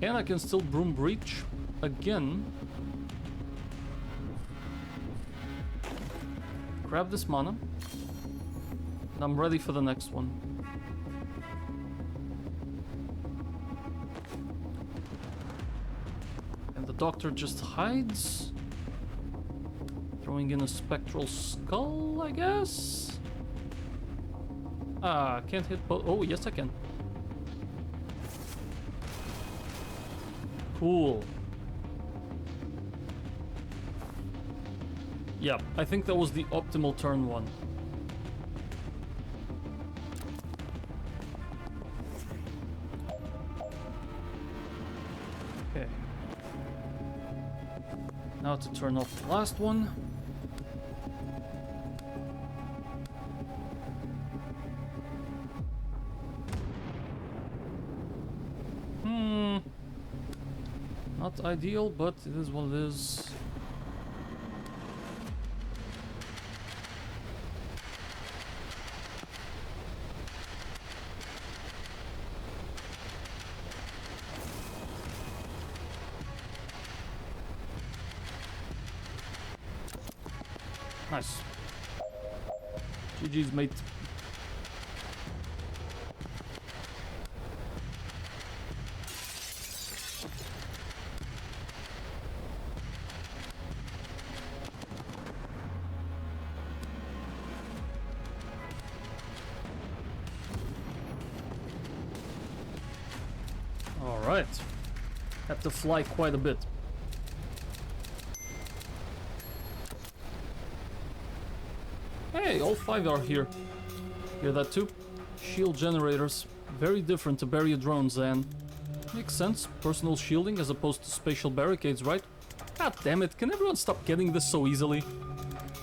Speaker 1: And I can still broom breach again. Grab this mana. And I'm ready for the next one. And the doctor just hides. Throwing in a spectral skull, I guess? Ah, can't hit both. Oh, yes I can. Cool. Yeah, I think that was the optimal turn one. Okay. Now to turn off the last one. Not ideal, but it is what it is. Nice. GG's, mate. Alright. Have to fly quite a bit. Hey, all 5 are here. Hear that too? Shield generators. Very different to barrier drones, and makes sense. Personal shielding as opposed to spatial barricades, right? God damn it, can everyone stop getting this so easily?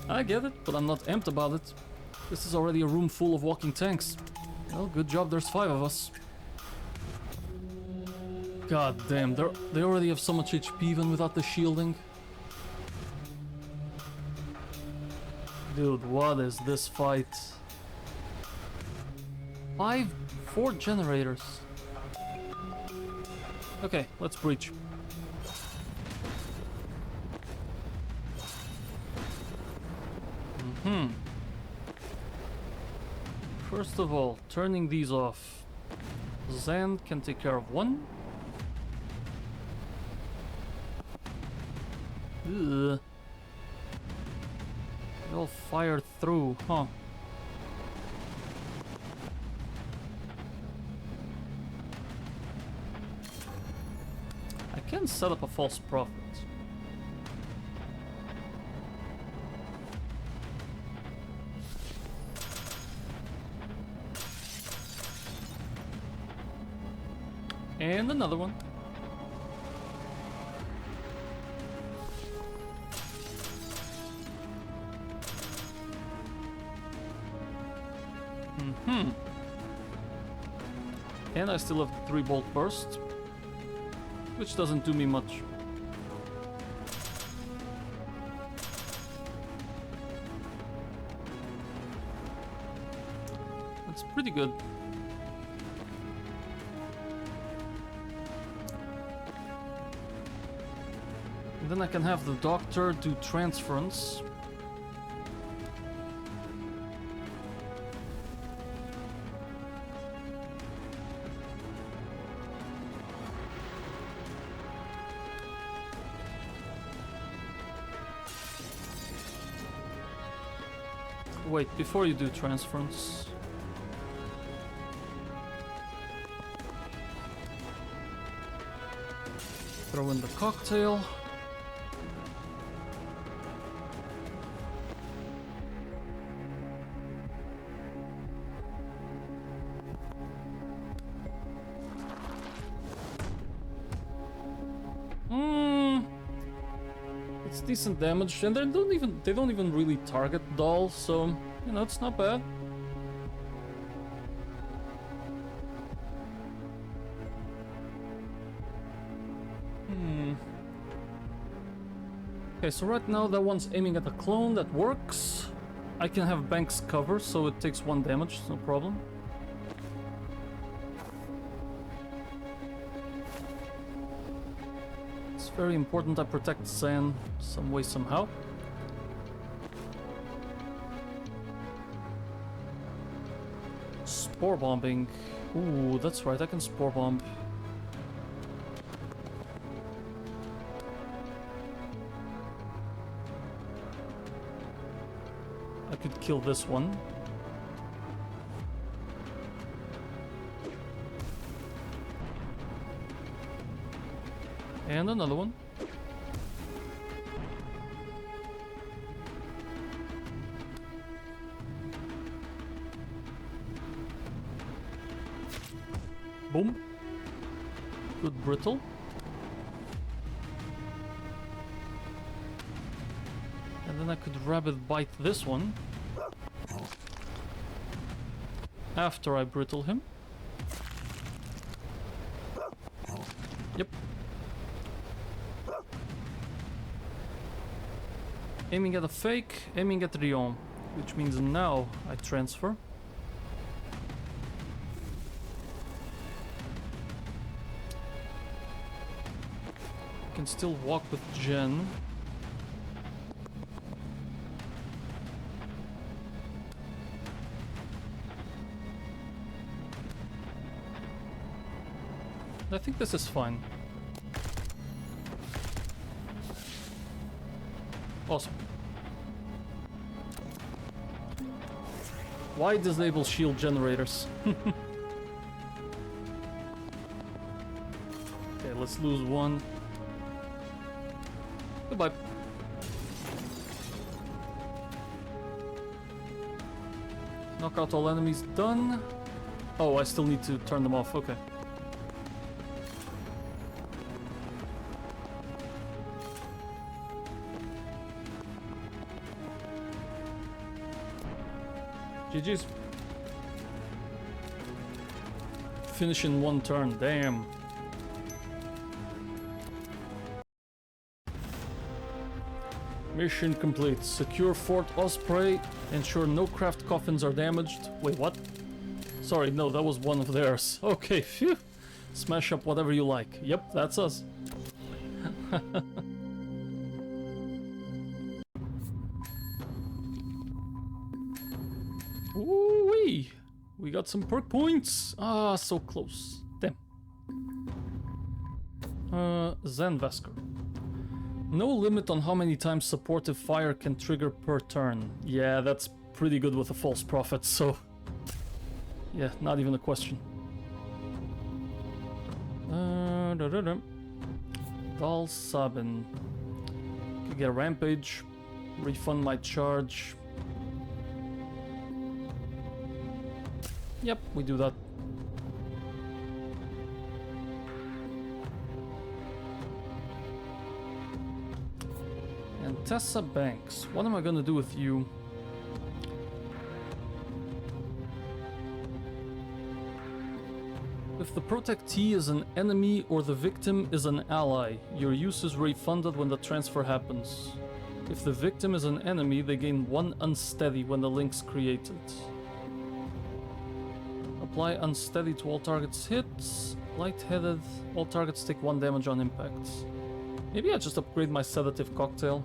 Speaker 1: I get it, but I'm not amped about it. This is already a room full of walking tanks. Well, good job there's 5 of us. God damn, they already have so much HP even without the shielding. Dude, what is this fight? 4 generators. Okay, let's breach. First of all, turning these off. Zan can take care of one. Ugh. They all fired through, huh? I can set up a false prophet. And another one. And I still have 3 bolt burst, which doesn't do me much. That's pretty good. And then I can have the doctor do transference. Wait, before you do transference... throw in the cocktail. It's decent damage, and they don't even really target dolls, so you know it's not bad. Okay, so right now that one's aiming at a clone, that works. I can have Banks cover, so it takes 1 damage, no problem. It's very important I protect Zan some way, somehow. Spore bombing. Ooh, that's right, I can spore bomb. I could kill this one. And another one. Boom. Good brittle. And then I could rabbit bite this one. After I brittle him. Yep. Aiming at a fake, aiming at Rion. Which means now I transfer. I can still walk with Jen. I think this is fine. Awesome. Why disable shield generators? Okay, let's lose one. Goodbye. Knock out all enemies, done. Oh, I still need to turn them off, okay. GG's. Finish in 1 turn, damn. Mission complete. Secure Fort Osprey. Ensure no craft coffins are damaged. Wait, what? Sorry, no, that was one of theirs. Okay, phew. Smash up whatever you like. Yep, that's us. Ooh-wee! We got some perk points! Ah, so close. Damn. Zanvasker. No limit on how many times supportive fire can trigger per turn. Yeah, that's pretty good with a false prophet, so... yeah, not even a question. Dal Sabin. Could get a rampage. Refund my charge. Yep, we do that. And Tessa Banks. What am I gonna do with you? If the protectee is an enemy or the victim is an ally, your use is refunded when the transfer happens. If the victim is an enemy, they gain 1 unsteady when the link's created. Apply unsteady to all targets hits. Lightheaded. All targets take 1 damage on impact. Maybe I just upgrade my sedative cocktail.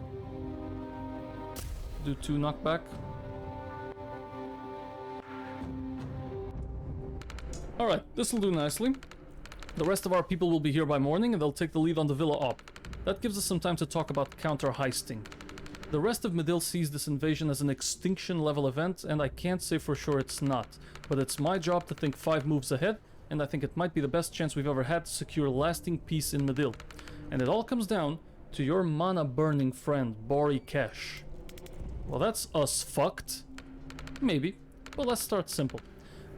Speaker 1: Do 2 knockback. Alright, this'll do nicely. The rest of our people will be here by morning and they'll take the lead on the villa op. That gives us some time to talk about counter-heisting. The rest of Midil sees this invasion as an extinction-level event, and I can't say for sure it's not. But it's my job to think 5 moves ahead, and I think it might be the best chance we've ever had to secure lasting peace in Midil. And it all comes down to your mana-burning friend, Bori Kesh. Well, that's us fucked. Maybe, but let's start simple.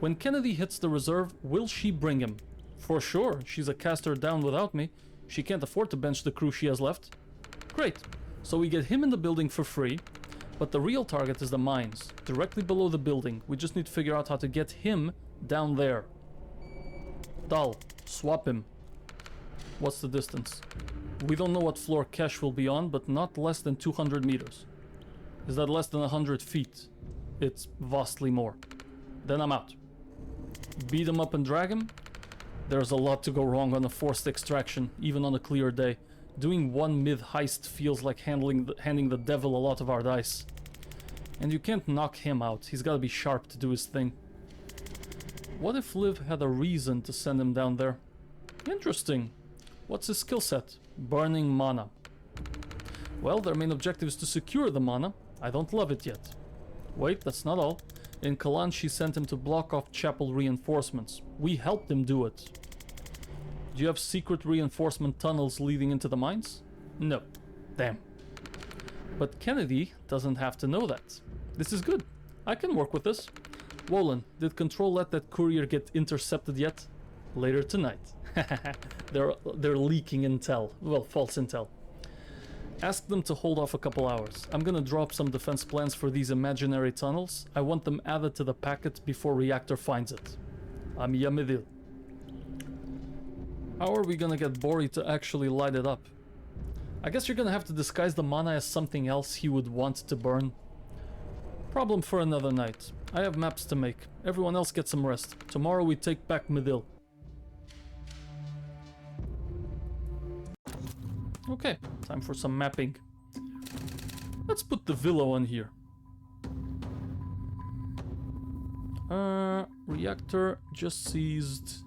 Speaker 1: When Kennedy hits the reserve, will she bring him? For sure, she's a caster down without me. She can't afford to bench the crew she has left. Great. So we get him in the building for free, but the real target is the mines, directly below the building. We just need to figure out how to get him down there. Dal, swap him. What's the distance? We don't know what floor Kesh will be on, but not less than 200 meters. Is that less than 100 feet? It's vastly more. Then I'm out. Beat him up and drag him? There's a lot to go wrong on a forced extraction, even on a clear day. Doing one mid-heist feels like handing the devil a lot of our dice. And you can't knock him out. He's gotta be sharp to do his thing. What if Liv had a reason to send him down there? Interesting. What's his skill set? Burning mana. Well, their main objective is to secure the mana. I don't love it yet. Wait, that's not all. In Kalan, she sent him to block off chapel reinforcements. We helped him do it. Do you have secret reinforcement tunnels leading into the mines? No. Damn. But Kennedy doesn't have to know that. This is good. I can work with this. Wolin, did Control let that courier get intercepted yet? Later tonight. They're leaking intel. Well, false intel. Ask them to hold off a couple hours. I'm gonna drop some defense plans for these imaginary tunnels. I want them added to the packet before Reactor finds it. I'm Yamidil. How are we gonna get Bori to actually light it up? I guess you're gonna have to disguise the mana as something else he would want to burn. Problem for another night. I have maps to make. Everyone else get some rest. Tomorrow we take back Midil. Okay, time for some mapping. Let's put the villa on here. Reactor just seized.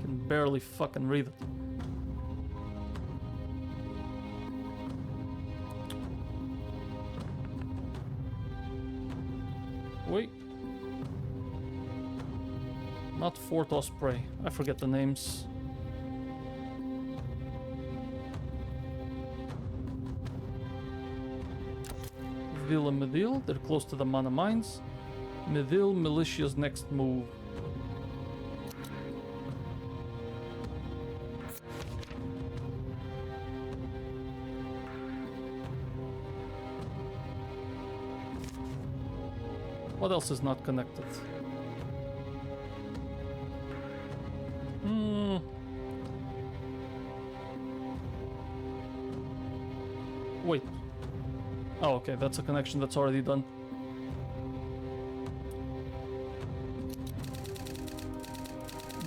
Speaker 1: Can barely fucking read it. Wait. Not Fort Osprey. I forget the names. Villa Midil. They're close to the mana mines. Midil Militia's next move. What else is not connected? Wait. Oh, okay, that's a connection that's already done.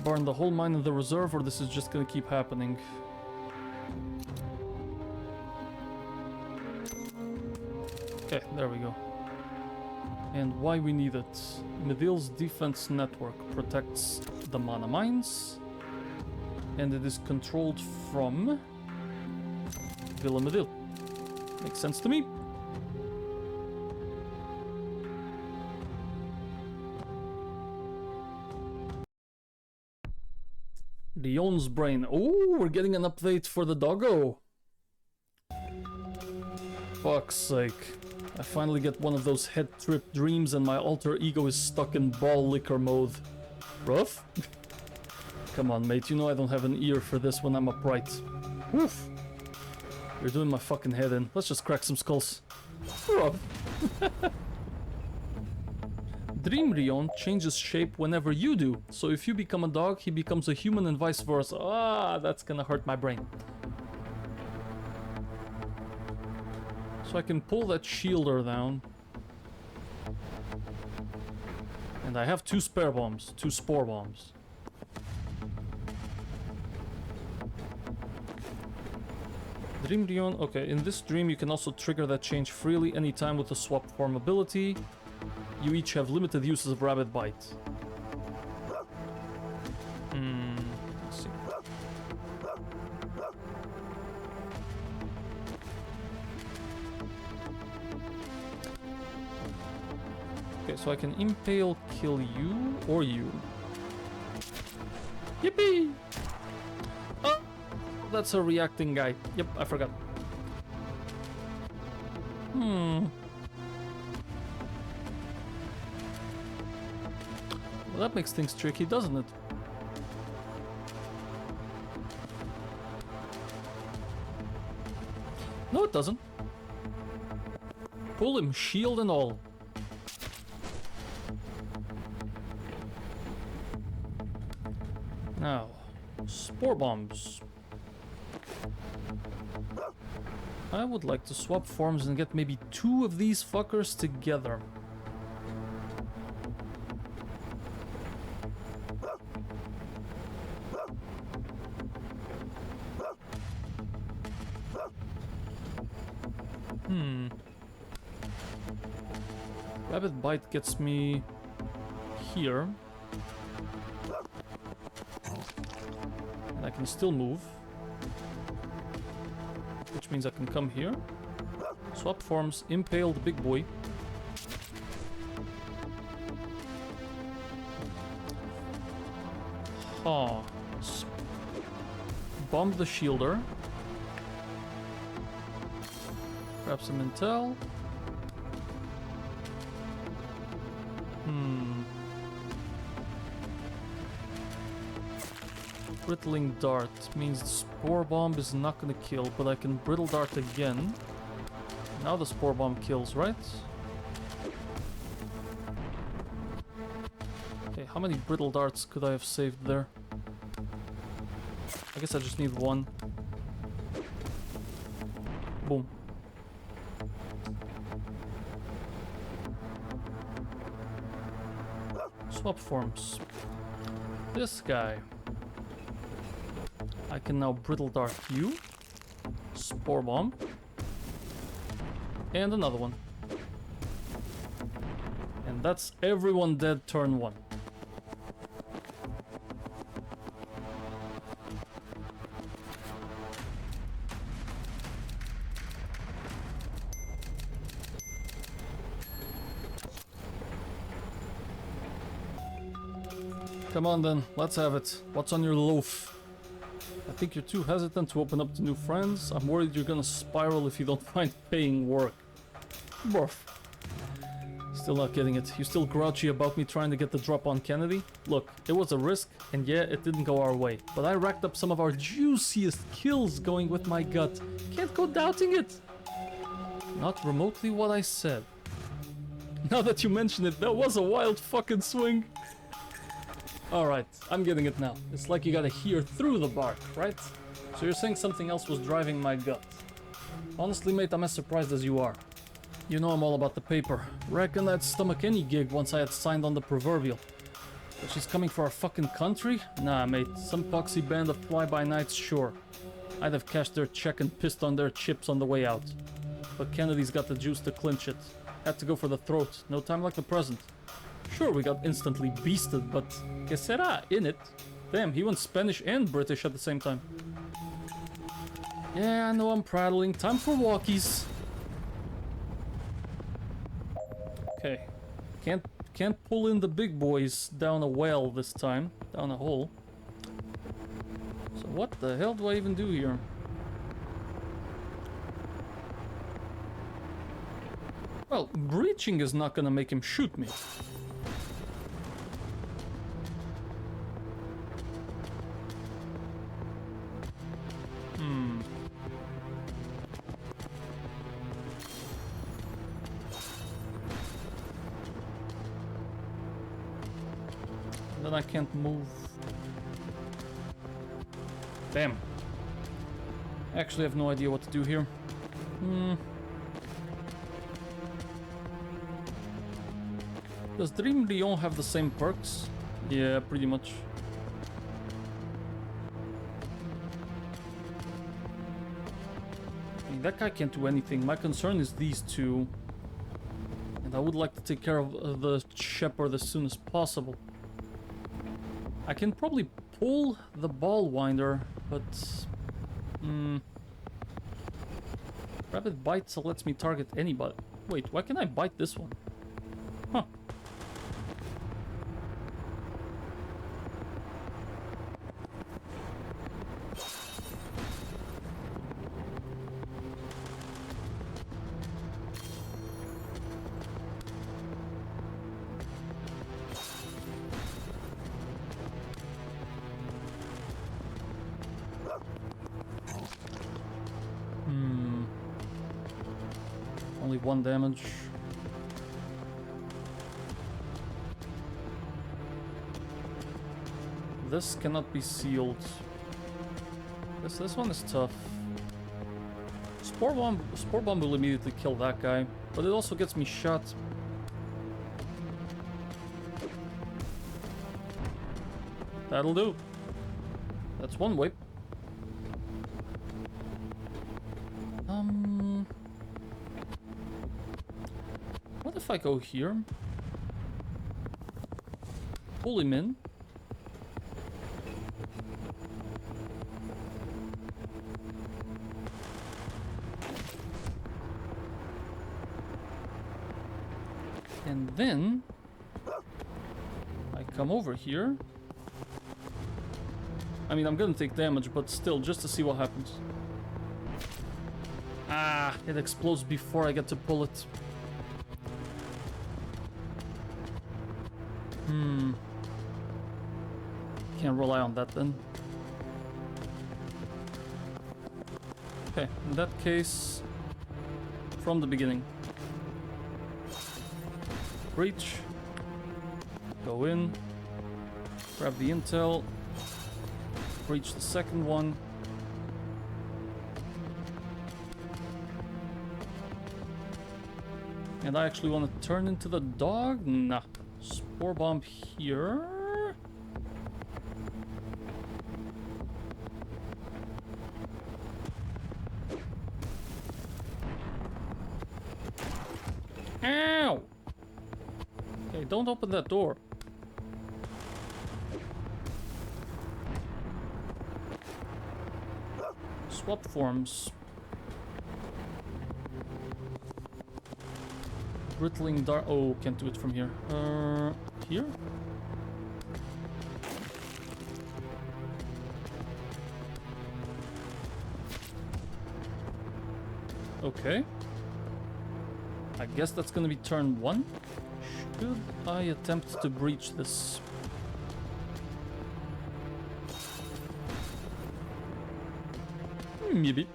Speaker 1: Burn the whole mine in the reserve, or this is just gonna keep happening? Okay, there we go. And why we need it. Midil's defense network protects the mana mines, and it is controlled from Villa Midil. Makes sense to me. Leon's brain. Oh, we're getting an update for the doggo. Fuck's sake. I finally get one of those head trip dreams and my alter ego is stuck in ball licker mode. Rough? Come on, mate. You know I don't have an ear for this when I'm upright. Woof. You're doing my fucking head in. Let's just crack some skulls. Rough. Dream Rion changes shape whenever you do. So if you become a dog, he becomes a human and vice versa. Ah, that's gonna hurt my brain. So I can pull that shielder down. And I have 2 spare bombs, 2 spore bombs. Dream Rion, okay, in this dream you can also trigger that change freely anytime with the swap form ability. You each have limited uses of Rabbit Bite. Let's see. Okay, so I can impale, kill you, or you. Yippee! Oh! That's a reacting guy. Yep, I forgot. Well, that makes things tricky, doesn't it? No, it doesn't. Pull him, shield and all. Now, spore bombs. I would like to swap forms and get maybe 2 of these fuckers together. Rabbit Bite gets me here. And I can still move. Which means I can come here. Swap forms, impale the big boy. Huh. Bomb the shielder. Grab some intel. Brittling dart means the spore bomb is not gonna kill, but I can brittle dart again. Now the spore bomb kills, right? Okay, how many brittle darts could I have saved there? I guess I just need 1. Boom. Swap forms. This guy. I can now brittle dart you. Spore bomb. And another one. And that's everyone dead turn 1. Come on then, let's have it. What's on your loaf? I think you're too hesitant to open up to new friends. I'm worried you're gonna spiral if you don't find paying work. Borf. Still not getting it. You still grouchy about me trying to get the drop on Kennedy? Look, it was a risk, and yeah, it didn't go our way. But I racked up some of our juiciest kills going with my gut. Can't go doubting it. Not remotely what I said. Now that you mention it, that was a wild fucking swing. Alright, I'm getting it now. It's like you gotta hear through the bark, right? So you're saying something else was driving my gut. Honestly, mate, I'm as surprised as you are. You know I'm all about the paper. Reckon I'd stomach any gig once I had signed on the proverbial. But she's coming for our fucking country? Nah, mate, some poxy band of fly-by-nights, sure. I'd have cashed their check and pissed on their chips on the way out. But Kennedy's got the juice to clinch it. Had to go for the throat, no time like the present. Sure, we got instantly beasted, but que sera, in it. Damn, he went Spanish and British at the same time. Yeah, I know I'm prattling. Time for walkies. Okay. Can't pull in the big boys down a well this time. Down a hole. So what the hell do I even do here? Well, breaching is not gonna make him shoot me. Then I can't move. Damn. I actually have no idea what to do here. Does Dream Leon have the same perks? Yeah, pretty much. I mean, that guy can't do anything. My concern is these two. And I would like to take care of the shepherd as soon as possible. I can probably pull the ball winder, but... Rabbit Bite lets me target anybody. Wait, why can I bite this one? Huh. Only 1 damage. This cannot be sealed. This one is tough. Spore bomb will immediately kill that guy, but it also gets me shot. That'll do. That's one whip. What if I go here? Pull him in. And then I come over here. I mean, I'm gonna take damage, but still, just to see what happens. Ah, it explodes before I get to pull it. Can't rely on that then. Okay, in that case, from the beginning. Breach. Go in. Grab the intel. Breach the second one. And I actually want to turn into the dog? Nah. Spore bomb here. Ow! Okay, don't open that door. Swap forms. Brittling dart. Oh, can't do it from here. Here? Okay. I guess that's gonna be turn 1. Should I attempt to breach this? Maybe.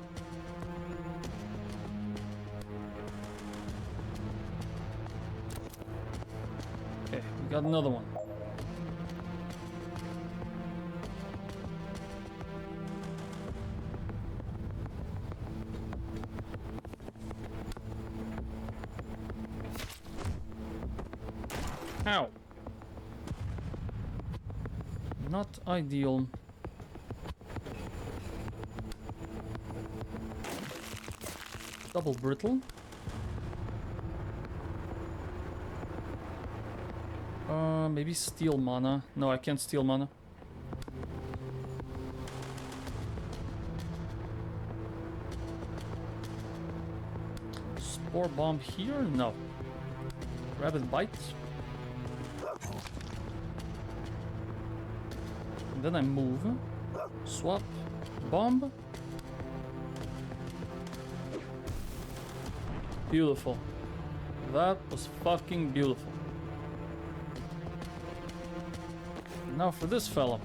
Speaker 1: Okay, we got another one. Ow. Not ideal. Double brittle. Maybe steal mana. No, I can't steal mana. Spore bomb here? No. Rabbit bite. And then I move. Swap. Bomb. Beautiful. That was fucking beautiful. Now for this fella.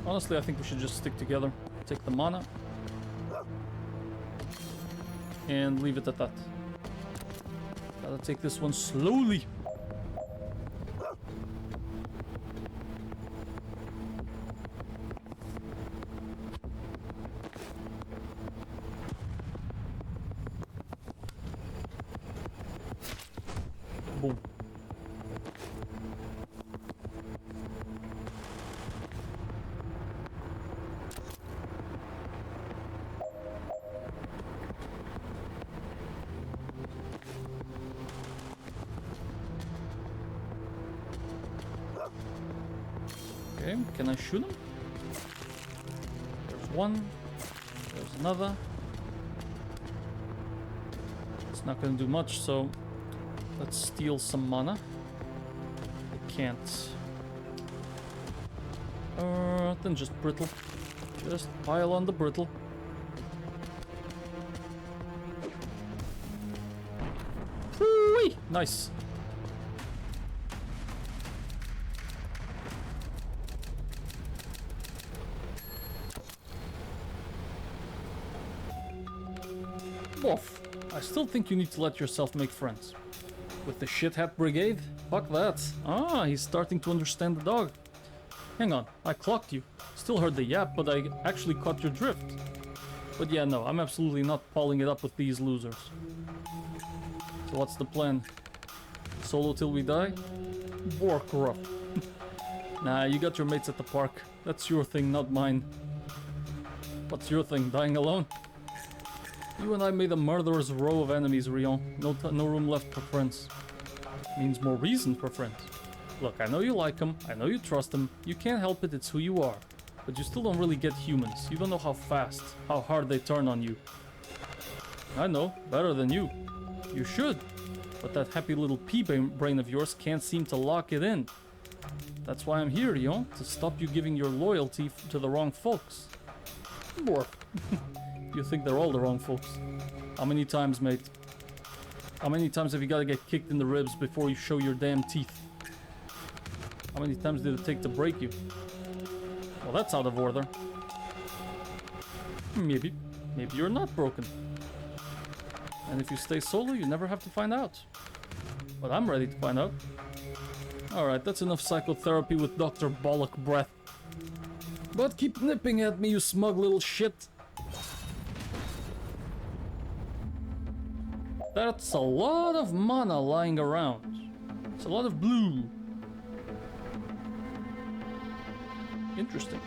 Speaker 1: Honestly, I think we should just stick together. Take the mana. And leave it at that. Gotta take this one slowly. Boom. Okay, can I shoot him? There's one. There's another. It's not gonna do much, so let's steal some mana. I can't. Then just brittle. Just pile on the brittle. Whee! Nice. Woof. I still think you need to let yourself make friends. With the Shit-Hat Brigade? Fuck that. Ah, he's starting to understand the dog. Hang on, I clocked you. Still heard the yap, but I actually caught your drift. But yeah, no, I'm absolutely not pulling it up with these losers. So what's the plan? Solo till we die? Bork rough. Nah, you got your mates at the park. That's your thing, not mine. What's your thing, dying alone? You and I made a murderous row of enemies, Rion. No room left for friends. Means more reason for friends. Look, I know you like them, I know you trust them, you can't help it, it's who you are. But you still don't really get humans. You don't know how fast, how hard they turn on you. I know, better than you. You should. But that happy little pea brain of yours can't seem to lock it in. That's why I'm here, Rion, to stop you giving your loyalty to the wrong folks. Bork. You think they're all the wrong folks. How many times, mate? How many times have you got to get kicked in the ribs before you show your damn teeth? How many times did it take to break you? Well, that's out of order. Maybe you're not broken. And if you stay solo, you never have to find out. But I'm ready to find out. Alright, that's enough psychotherapy with Dr. Bollock Breath. But keep nipping at me, you smug little shit. That's a lot of mana lying around. It's a lot of blue. Interesting.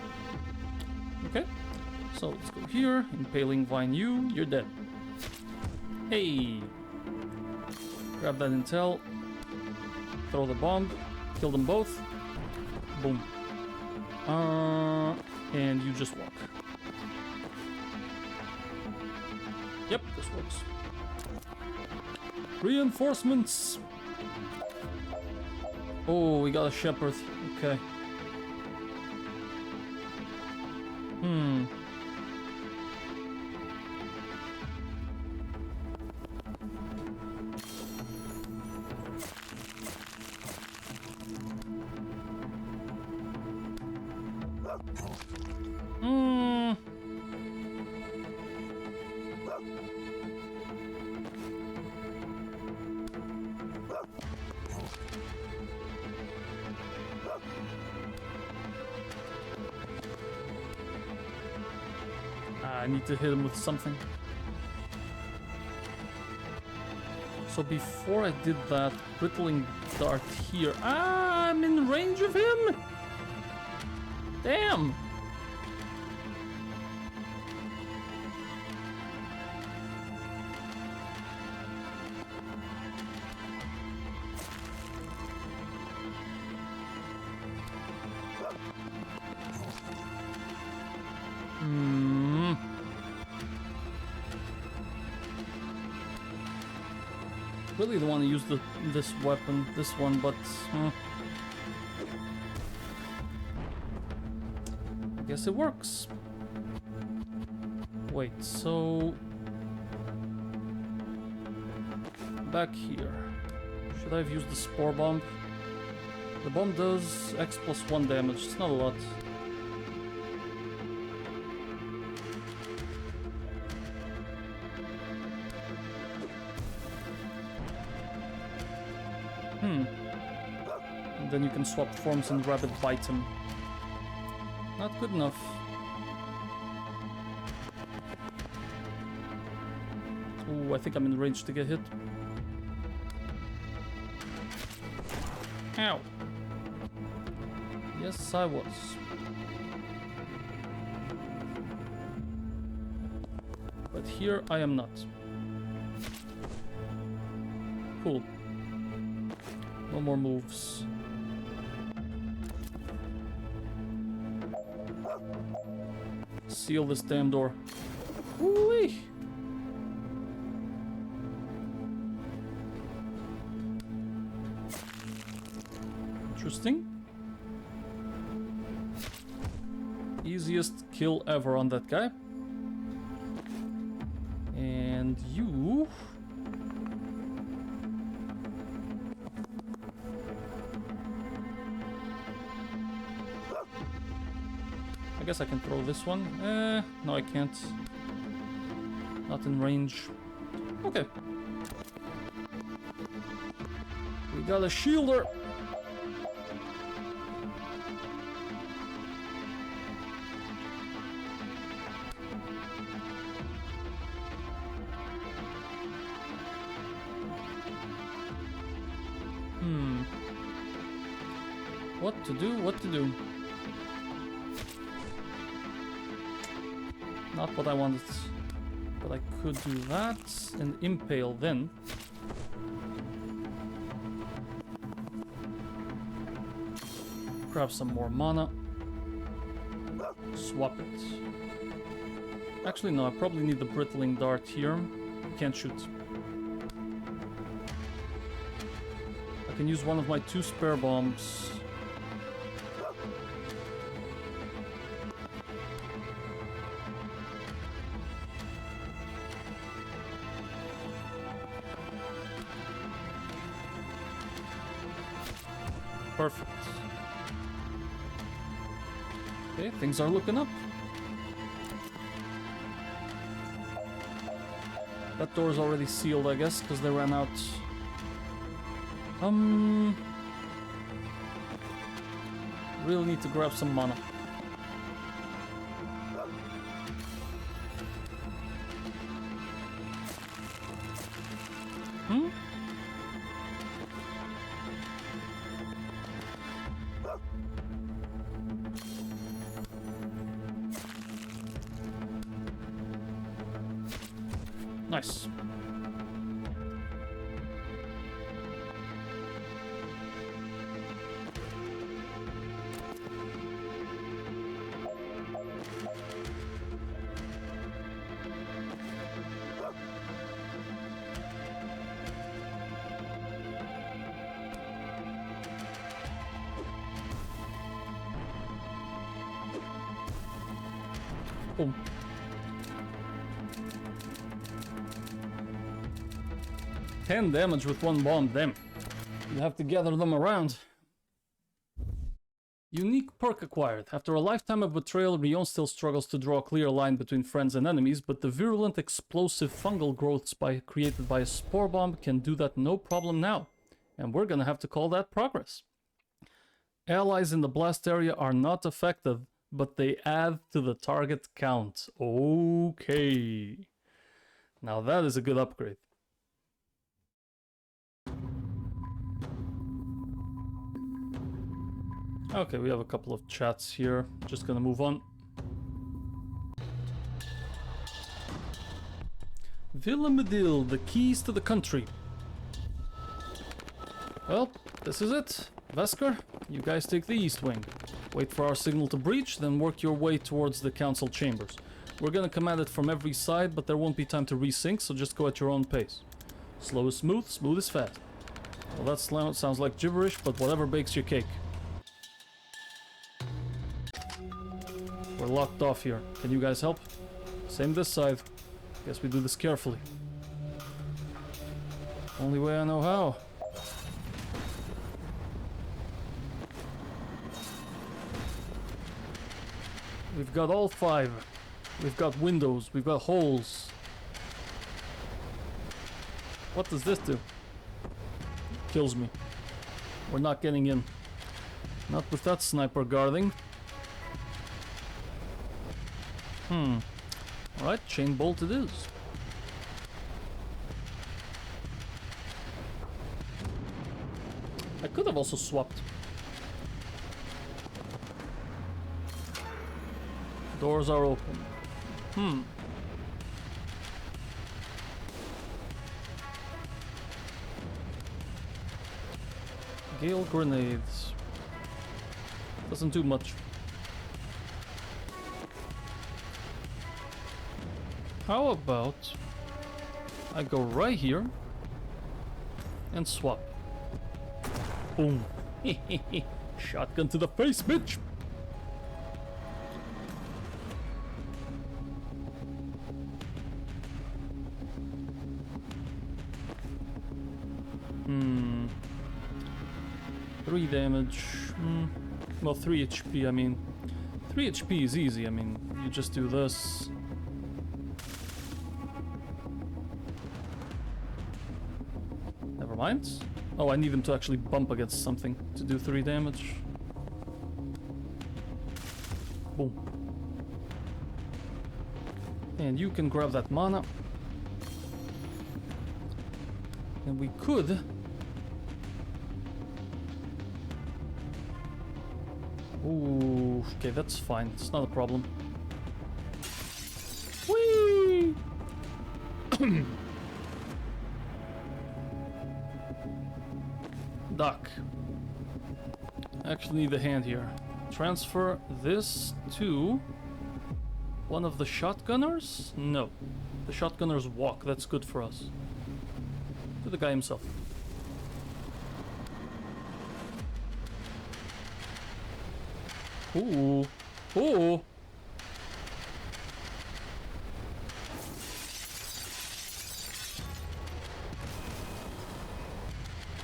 Speaker 1: Okay, so let's go here. Impaling Vine U, you're dead. Hey! Grab that intel. Throw the bomb. Kill them both. Boom. And you just walk. Yep, this works. Reinforcements! Oh, we got a shepherd. Okay. I need to hit him with something. So before I did that, brittling dart here. Ah, I'm in range of him! Damn! Really don't want to use this weapon, this one, but I guess it works. Wait, so back here, should I have used the spore bomb? The bomb does X+1 damage. It's not a lot. Then you can swap forms and rabbit bite him. Not good enough. Ooh, I think I'm in range to get hit. Ow. Yes, I was. But here I am not. Cool. No more moves. Seal this damn door. Woo-wee! Interesting. Easiest kill ever on that guy. And you... I guess I can throw this one. No, I can't. Not in range. Okay. We got a shielder. What to do? What to do? Not what I wanted, but I could do that and impale then. Grab some more mana. Swap it. Actually, no, I probably need the brittling dart here. Can't shoot. I can use one of my 2 spare bombs. Perfect. Okay, things are looking up. That door is already sealed, I guess, because they ran out. Really need to grab some mana. Nice. Boom. Ten damage with 1 bomb, damn. You have to gather them around. Unique perk acquired. After a lifetime of betrayal, Rion still struggles to draw a clear line between friends and enemies, but the virulent explosive fungal growths created by a spore bomb can do that no problem now. And we're gonna have to call that progress. Allies in the blast area are not affected, but they add to the target count. Okay. Now that is a good upgrade. Okay, we have a couple of chats here. Just gonna move on. Villamedil, the keys to the country. Well, this is it. Vesker, you guys take the east wing. Wait for our signal to breach, then work your way towards the council chambers. We're gonna come at it from every side, but there won't be time to resync, so just go at your own pace. Slow is smooth, smooth is fast. Well, that sounds like gibberish, but whatever bakes your cake. We're locked off here. Can you guys help? Same this side. Guess we do this carefully. Only way I know how. We've got all 5. We've got windows. We've got holes. What does this do? Kills me. We're not getting in. Not with that sniper guarding. Alright, chain bolt it is. I could have also swapped. Doors are open. Gale grenades. Doesn't do much. How about I go right here and swap. Boom. Shotgun to the face, bitch. Three damage. Well, 3 HP, I mean. 3 HP is easy, I mean, you just do this. Never mind. Oh, I need him to actually bump against something to do 3 damage. Boom. And you can grab that mana. And we could... Ooh, okay, that's fine. It's not a problem. Whee! Duck. I actually need a hand here. Transfer this to one of the shotgunners? No. The shotgunners walk. That's good for us. To the guy himself. Ooh. Ooh.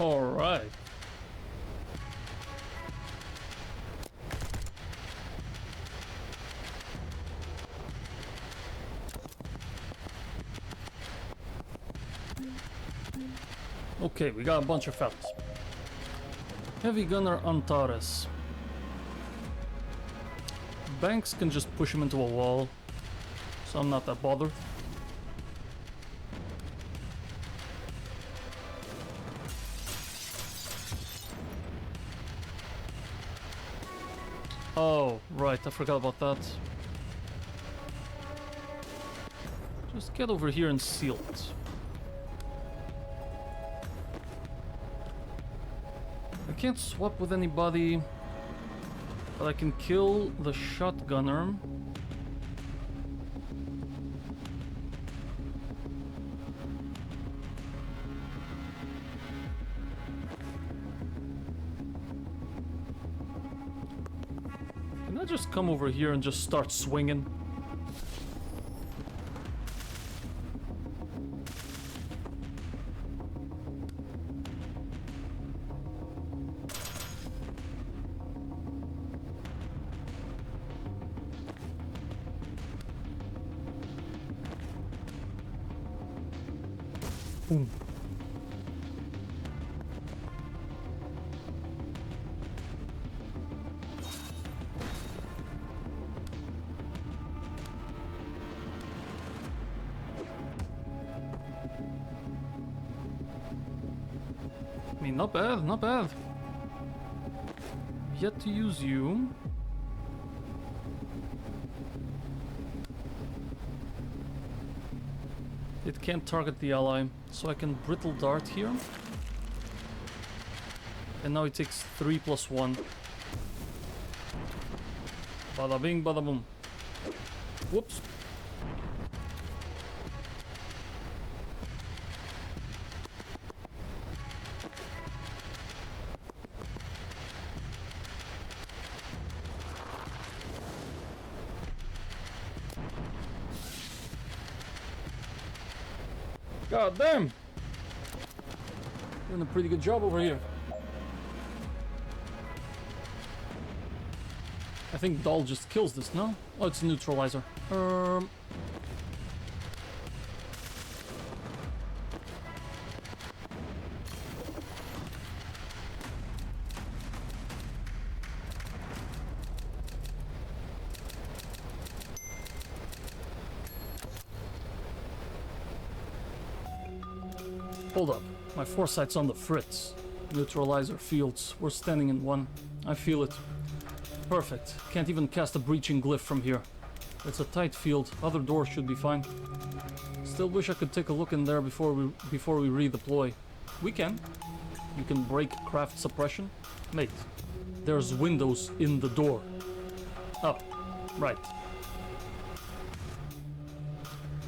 Speaker 1: All right. Okay, we got a bunch of fellas. Heavy gunner Antares. Banks can just push him into a wall, so I'm not that bothered. Oh, right, I forgot about that. Just get over here and seal it. I can't swap with anybody, but I can kill the shotgunner. Can I just come over here and just start swinging? Boom. I mean, not bad, not bad. Yet to use you. It can't target the ally, so I can brittle dart here. And now it takes 3 + 1. Bada bing, bada boom. Whoops. God damn! Doing a pretty good job over here. I think Doll just kills this, no? Oh, it's a neutralizer. Hold up, my foresight's on the fritz. Neutralizer fields. We're standing in one. I feel it. Perfect. Can't even cast a breaching glyph from here. It's a tight field. Other doors should be fine. Still wish I could take a look in there before we redeploy. We can. You can break craft suppression. Mate, there's windows in the door. Oh, right.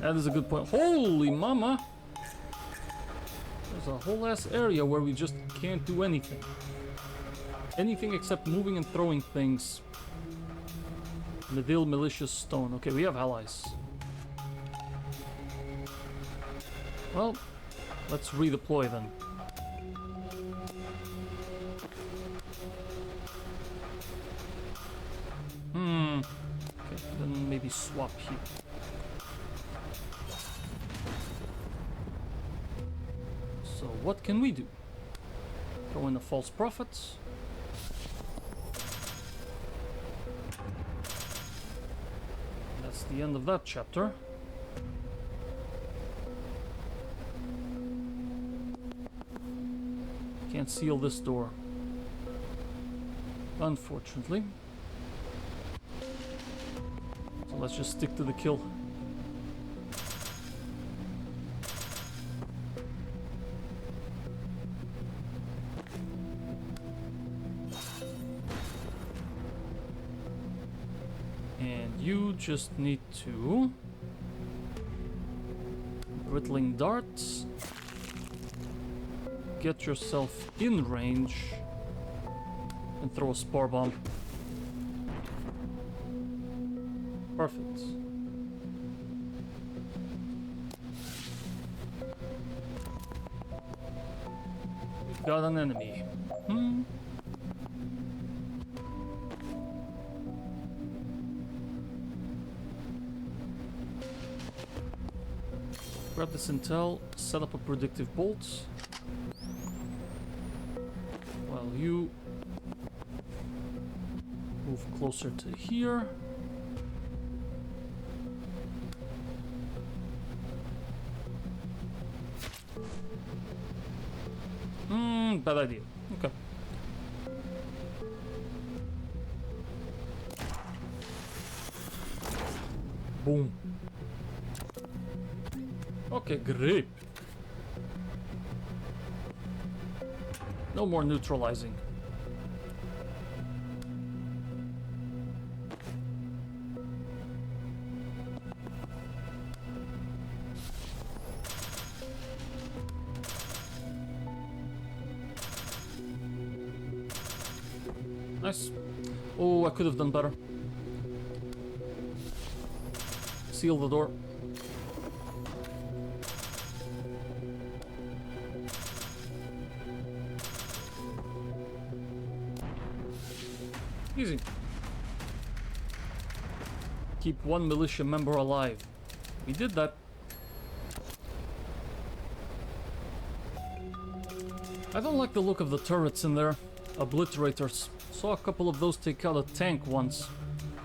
Speaker 1: That is a good point. Holy mama! There's a whole ass area where we just can't do anything. Anything except moving and throwing things. Medil Malicious Stone. Okay, we have allies. Well, let's redeploy then. Okay, then maybe swap here. So what can we do? Throw in a false prophet. That's the end of that chapter. Can't seal this door, unfortunately. So let's just stick to the kill. And you just need to... Brittling darts. Get yourself in range and throw a spore bomb. Perfect. We've got an enemy. Grab this intel, set up a predictive bolt. While you move closer to here. Bad idea. Okay. Boom. Okay, great. No more neutralizing. Nice. Oh, I could have done better. Seal the door. Easy. Keep one militia member alive. We did that. I don't like the look of the turrets in there. Obliterators. Saw a couple of those take out a tank once.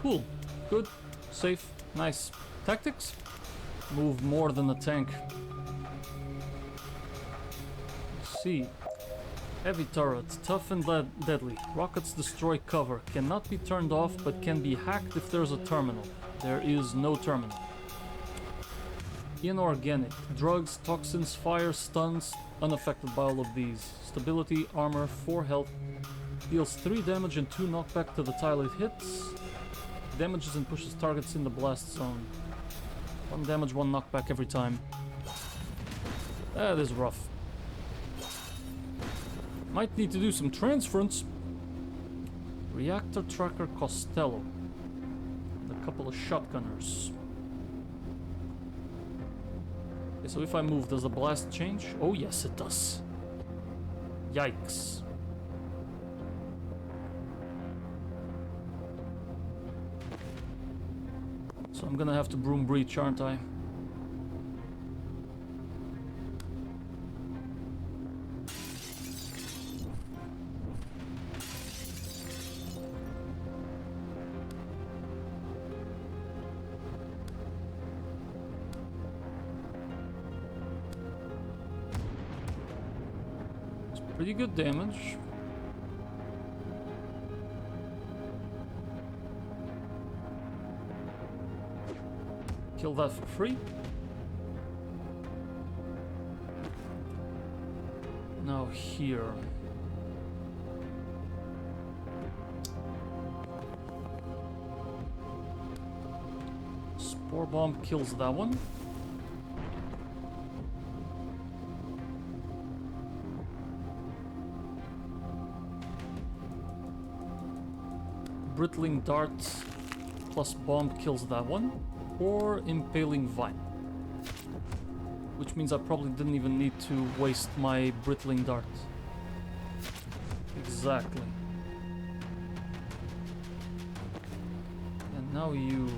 Speaker 1: Cool. Good. Safe. Nice. Tactics? Move more than a tank. Let's see. Heavy turret. Tough and deadly. Rockets destroy cover. Cannot be turned off, but can be hacked if there's a terminal. There is no terminal. Inorganic. Drugs, toxins, fire, stuns. Unaffected by all of these. Stability, armor, 4 health. Deals 3 damage and 2 knockback to the tile it hits. Damages and pushes targets in the blast zone. 1 damage, 1 knockback every time. That is rough. Might need to do some transference. Reactor Tracker Costello. And a couple of shotgunners. Okay, so if I move, does the blast change? Oh yes, it does. Yikes. So I'm gonna have to broom breach, aren't I? Pretty good damage. Kill that for free. Now here. Spore bomb kills that one. Brittling dart plus bomb kills that one. Or impaling vine. Which means I probably didn't even need to waste my brittling dart. Exactly. And now you...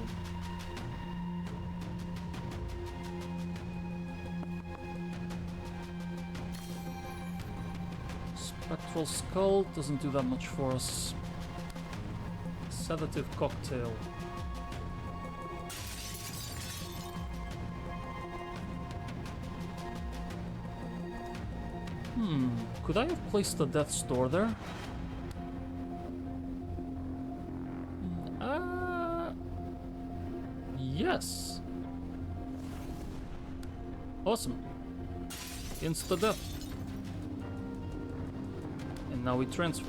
Speaker 1: Spectral Skull doesn't do that much for us. Sedative Cocktail. Could I have placed the death's door there? Yes. Awesome. Insta-death. And now we transfer.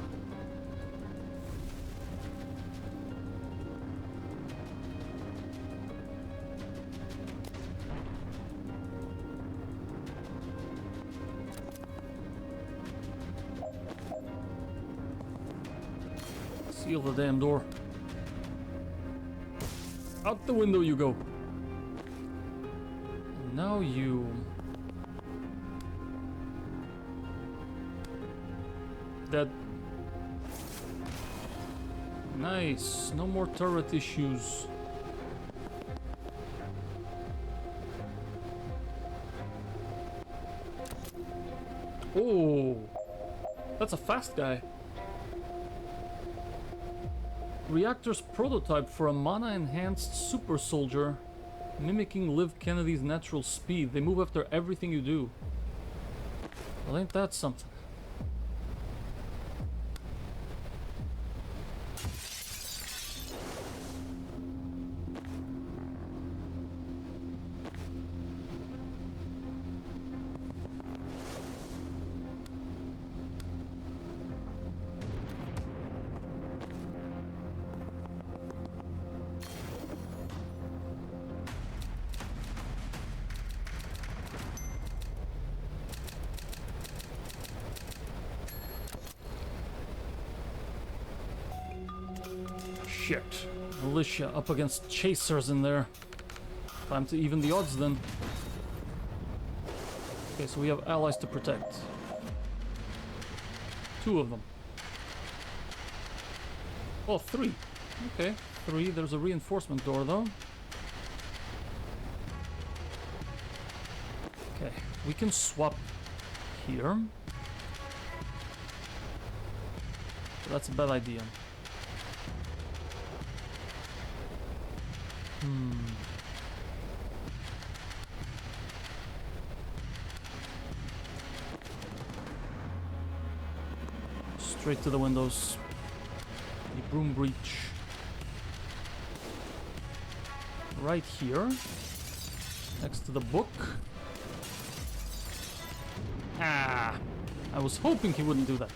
Speaker 1: Seal the damn door. Out the window you go. And now you... Dead. Nice. No more turret issues. Oh, that's a fast guy. Reactor's prototype for a mana-enhanced super soldier, mimicking Liv Kennedy's natural speed. They move after everything you do. Well, ain't that something? Shit. Militia up against chasers in there. Time to even the odds then. Okay, so we have allies to protect. 2 of them. Oh, 3. Okay, 3. There's a reinforcement door though. Okay, we can swap here. But that's a bad idea. Straight to the windows. The broom breach. Right here. Next to the book. Ah! I was hoping he wouldn't do that.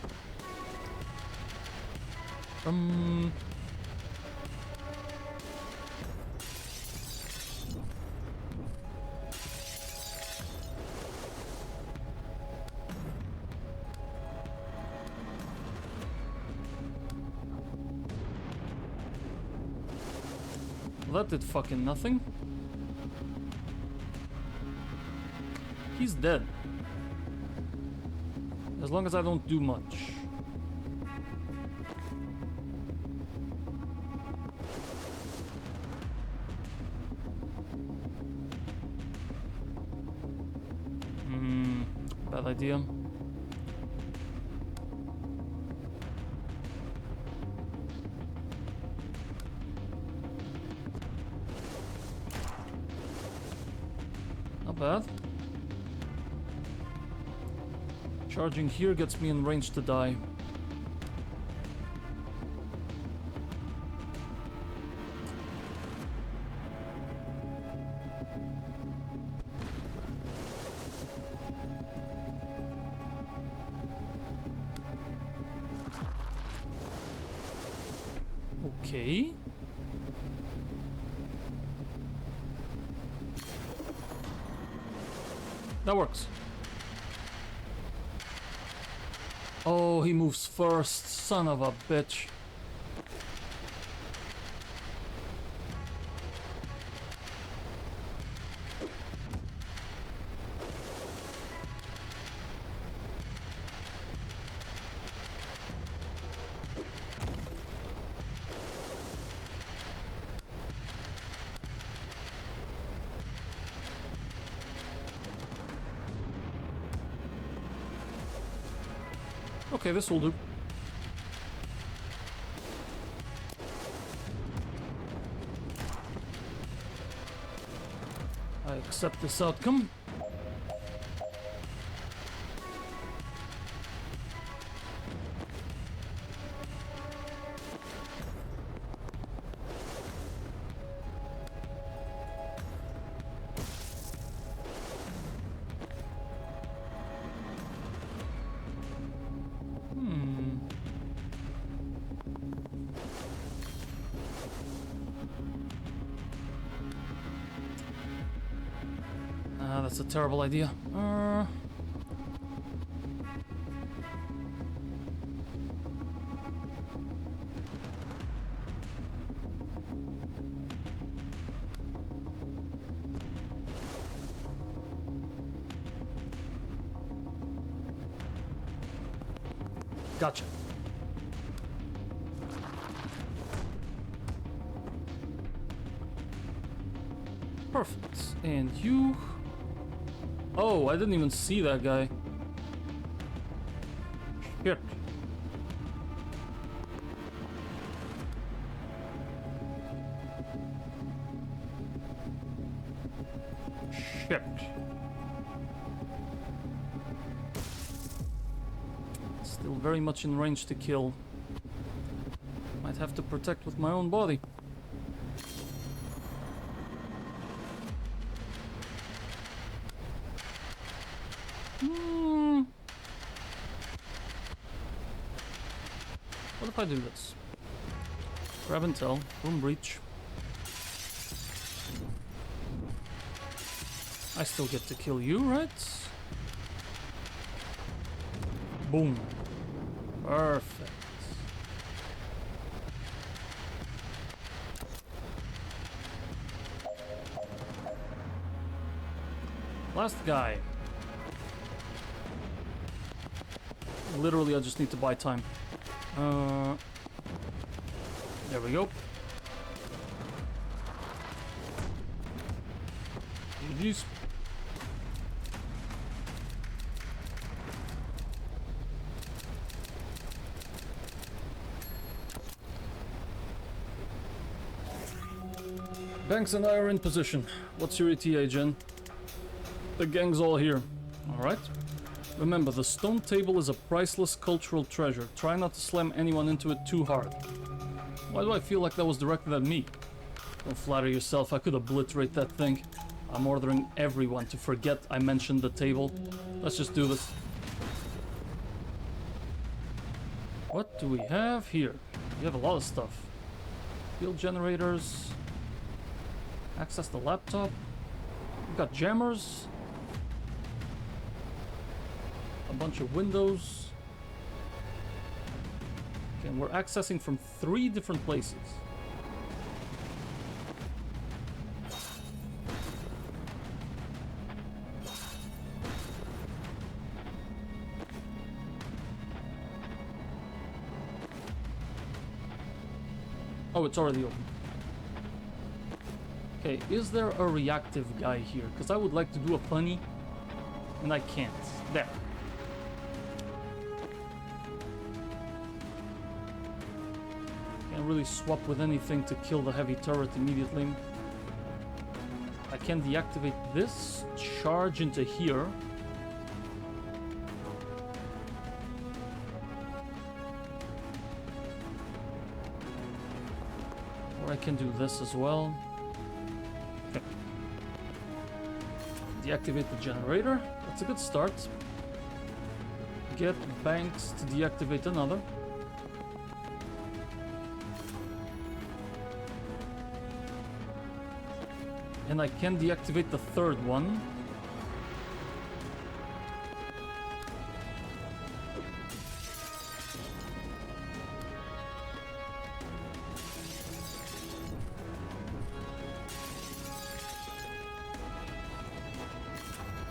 Speaker 1: That did fucking nothing. He's dead. As long as I don't do much. Bad idea. Not bad. Charging here gets me in range to die. Okay. That works. Oh, he moves first. Son of a bitch. Okay, this will do. I accept this outcome. That's a terrible idea. Gotcha. Perfect. And you... Oh, I didn't even see that guy. Shit. Shit. Still very much in range to kill. Might have to protect with my own body. What if I do this? Grab and tell, room breach. I still get to kill you, right? Boom. Perfect. Last guy. Literally, I just need to buy time. There we go. GG's. Banks and I are in position. What's your ETA, Jen? The gang's all here. Alright. Remember, the stone table is a priceless cultural treasure. Try not to slam anyone into it too hard. Why do I feel like that was directed at me? Don't flatter yourself, I could obliterate that thing. I'm ordering everyone to forget I mentioned the table. Let's just do this. What do we have here? We have a lot of stuff. Field generators. Access the laptop. We've got jammers. A bunch of windows. Okay, and we're accessing from 3 different places. Oh, it's already open. Okay, is there a reactive guy here? Because I would like to do a punny, and I can't. There. Can't really swap with anything to kill the heavy turret immediately. I can deactivate this, charge into here. Or I can do this as well. Okay. Deactivate the generator. That's a good start. Get Banks to deactivate another. And I can deactivate the third one.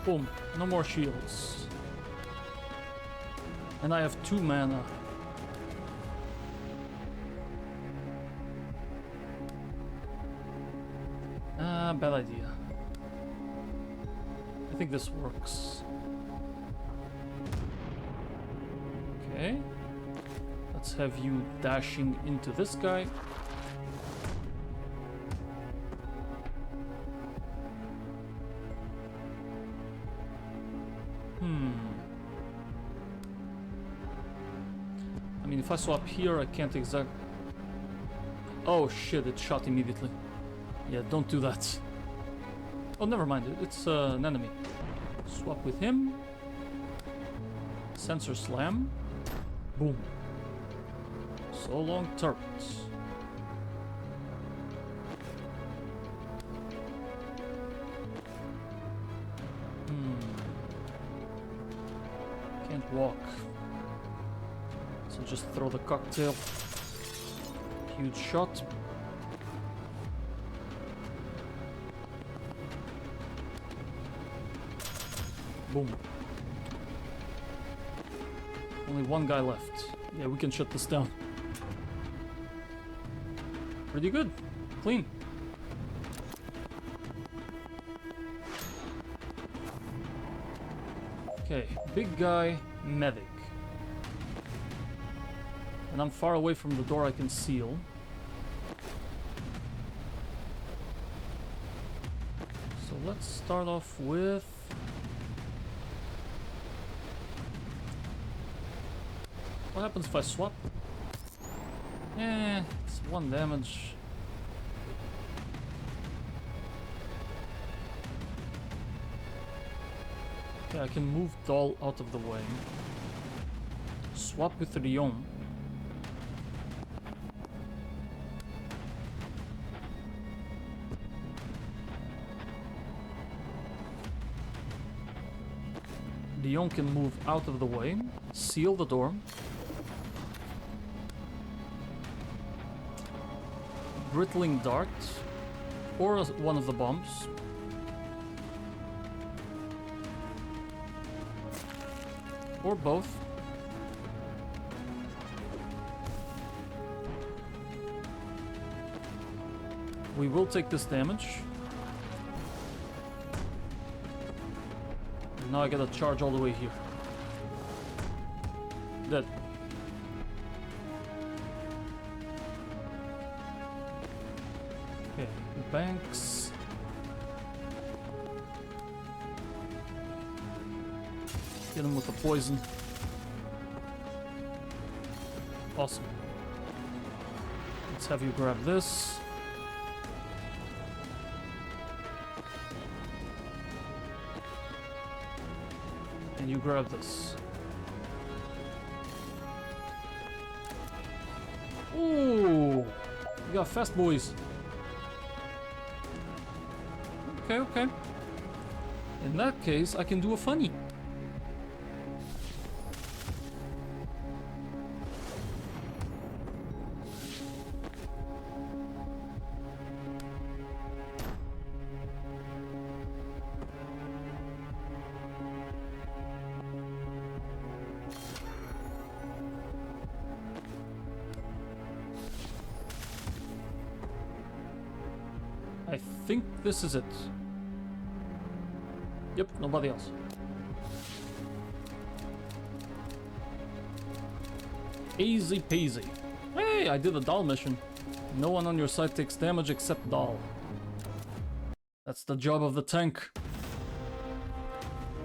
Speaker 1: Boom, no more shields. And I have 2 mana. Bad idea. I think this works. Okay. Let's have you dashing into this guy. I mean, if I swap here, I can't exact... Oh shit, it shot immediately. Yeah, don't do that. Oh, never mind. It's an enemy. Swap with him. Sensor slam. Boom. So long turrets. Can't walk. So just throw the cocktail. Huge shot. Boom. Only one guy left. Yeah, we can shut this down. Pretty good. Clean. Okay, big guy, medic. And I'm far away from the door I can seal. So let's start off with... What happens if I swap? It's 1 damage. Okay, I can move Doll out of the way. Swap with Rion. Rion can move out of the way. Seal the door. Brittling dart, or one of the bombs. Or both. We will take this damage. And now I gotta charge all the way here. Dead. Banks. Get him with the poison. Awesome. Let's have you grab this. And you grab this. Ooh! You got fast boys. Okay. In that case, I can do a funny. I think this is it. Yep, nobody else. Easy peasy. Hey, I did a doll mission. No one on your side takes damage except doll. That's the job of the tank.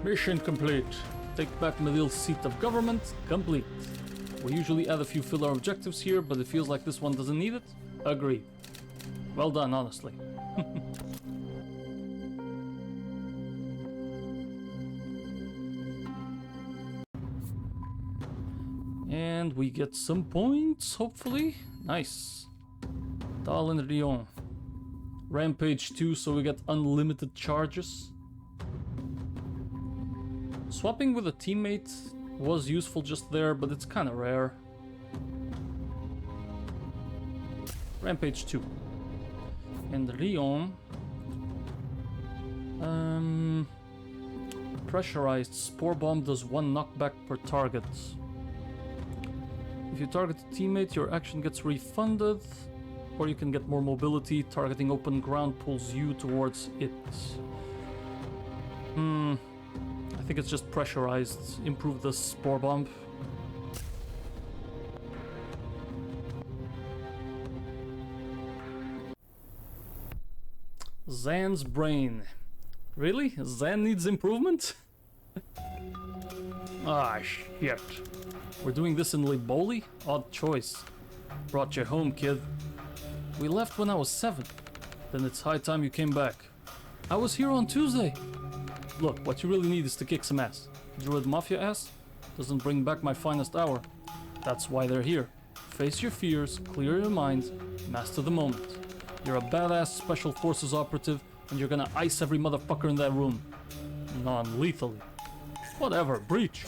Speaker 1: Mission complete. Take back Medil's seat of government. Complete. We usually add a few filler objectives here, but it feels like this one doesn't need it. Agree. Well done, honestly. And we get some points, hopefully. Nice. Talon Rion. Rampage 2, so we get unlimited charges. Swapping with a teammate was useful just there, but it's kind of rare. Rampage 2. And Rion. Pressurized Spore Bomb does 1 knockback per target. If you target a teammate, your action gets refunded, or you can get more mobility. Targeting open ground pulls you towards it. I think it's just pressurized. Improve the Spore Bomb. Zan's brain. Really? Zan needs improvement? Ah, shit. We're doing this in Liboli? Odd choice. Brought you home, kid. We left when I was 7. Then it's high time you came back. I was here on Tuesday. Look, what you really need is to kick some ass. Druid Mafia ass doesn't bring back my finest hour. That's why they're here. Face your fears, clear your mind, master the moment. You're a badass Special Forces operative, and you're gonna ice every motherfucker in that room. Non-lethally. Whatever, breach.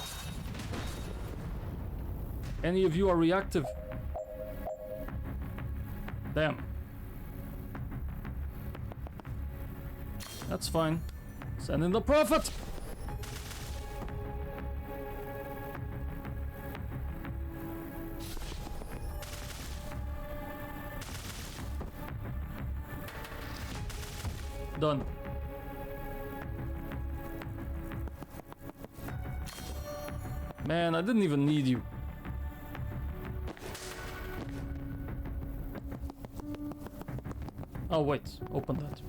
Speaker 1: Any of you are reactive? Damn. That's fine. Send in the Prophet! Done. Man, I didn't even need you. Oh wait, open that.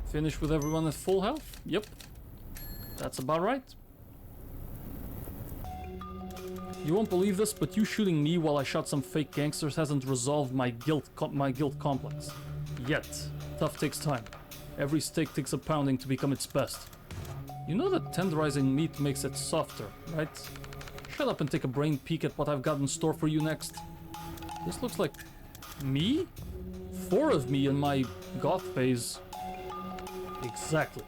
Speaker 1: Finish with everyone at full health? Yep. That's about right. You won't believe this, but you shooting me while I shot some fake gangsters hasn't resolved my guilt complex. Yet. Tough takes time. Every steak takes a pounding to become its best. You know that tenderizing meat makes it softer, right? Shut up and take a brain peek at what I've got in store for you next. This looks like... me? 4 of me in my goth phase. Exactly.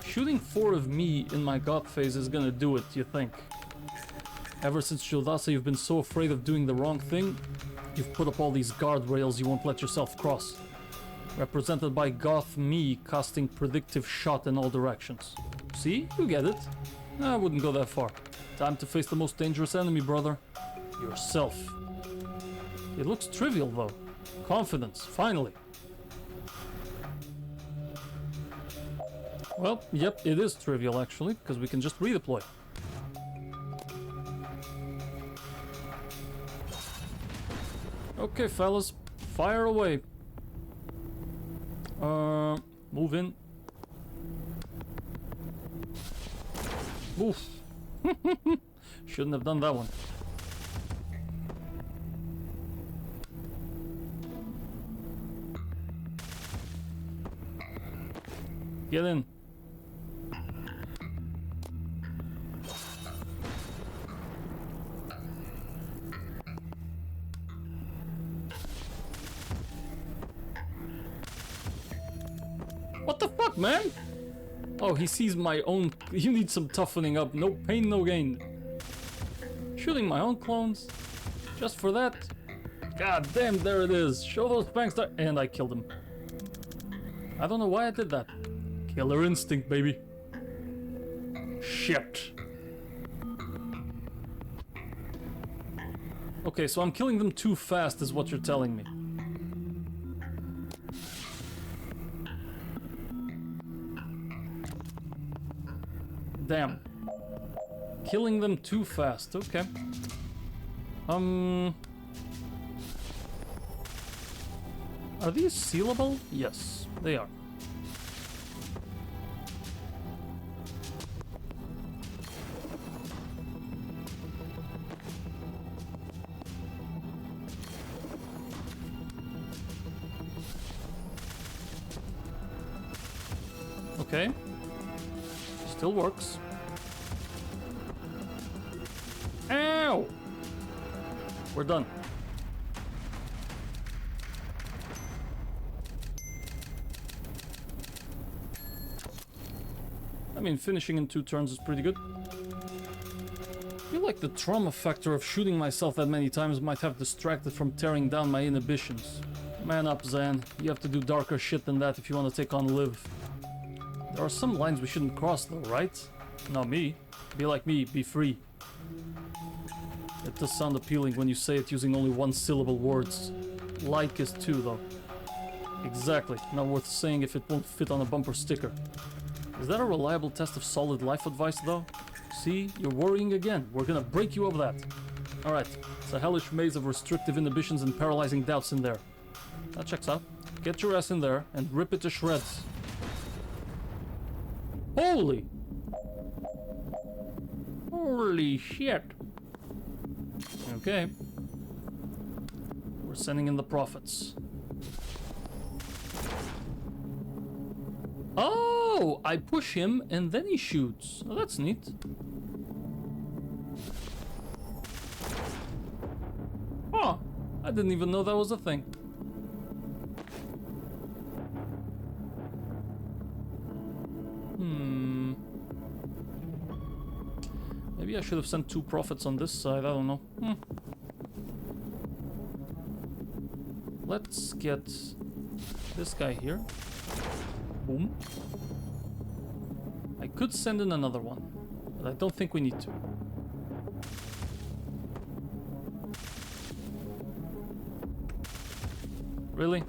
Speaker 1: Shooting 4 of me in my goth phase is gonna do it, you think? Ever since Jodasa, you've been so afraid of doing the wrong thing, you've put up all these guardrails you won't let yourself cross. Represented by goth me casting predictive shot in all directions. See? You get it. I wouldn't go that far. Time to face the most dangerous enemy, brother. Yourself. It looks trivial, though. Confidence, finally. Well, yep, it is trivial, actually, because we can just redeploy. Okay, fellas, fire away. Move in. Oof. Shouldn't have done that one. Get in. What the fuck, man? Oh, he sees my own... You need some toughening up. No pain, no gain. Shooting my own clones? Just for that? God damn, there it is. Show those fangs there. And I killed him. I don't know why I did that. Killer instinct, baby. Shit. Okay, so I'm killing them too fast is what you're telling me. Damn. Killing them too fast, okay. Are these sealable? Yes, they are. Okay. Still works. Ow! We're done. I mean, finishing in 2 turns is pretty good. I feel like the trauma factor of shooting myself that many times might have distracted from tearing down my inhibitions. Man up, Zan. You have to do darker shit than that if you want to take on Liv. There are some lines we shouldn't cross though, right? Not me. Be like me, be free. It does sound appealing when you say it using only 1-syllable words. Like is 2 though. Exactly. Not worth saying if it won't fit on a bumper sticker. Is that a reliable test of solid life advice though? See, you're worrying again. We're gonna break you of that. Alright, it's a hellish maze of restrictive inhibitions and paralyzing doubts in there. That checks out. Get your ass in there and rip it to shreds. Holy! Holy shit! Okay. We're sending in the prophets. Oh! I push him and then he shoots. Oh, that's neat. Oh! I didn't even know that was a thing. Maybe I should have sent 2 prophets on this side, I don't know. Let's get this guy here. Boom. I could send in another one, but I don't think we need to. Really?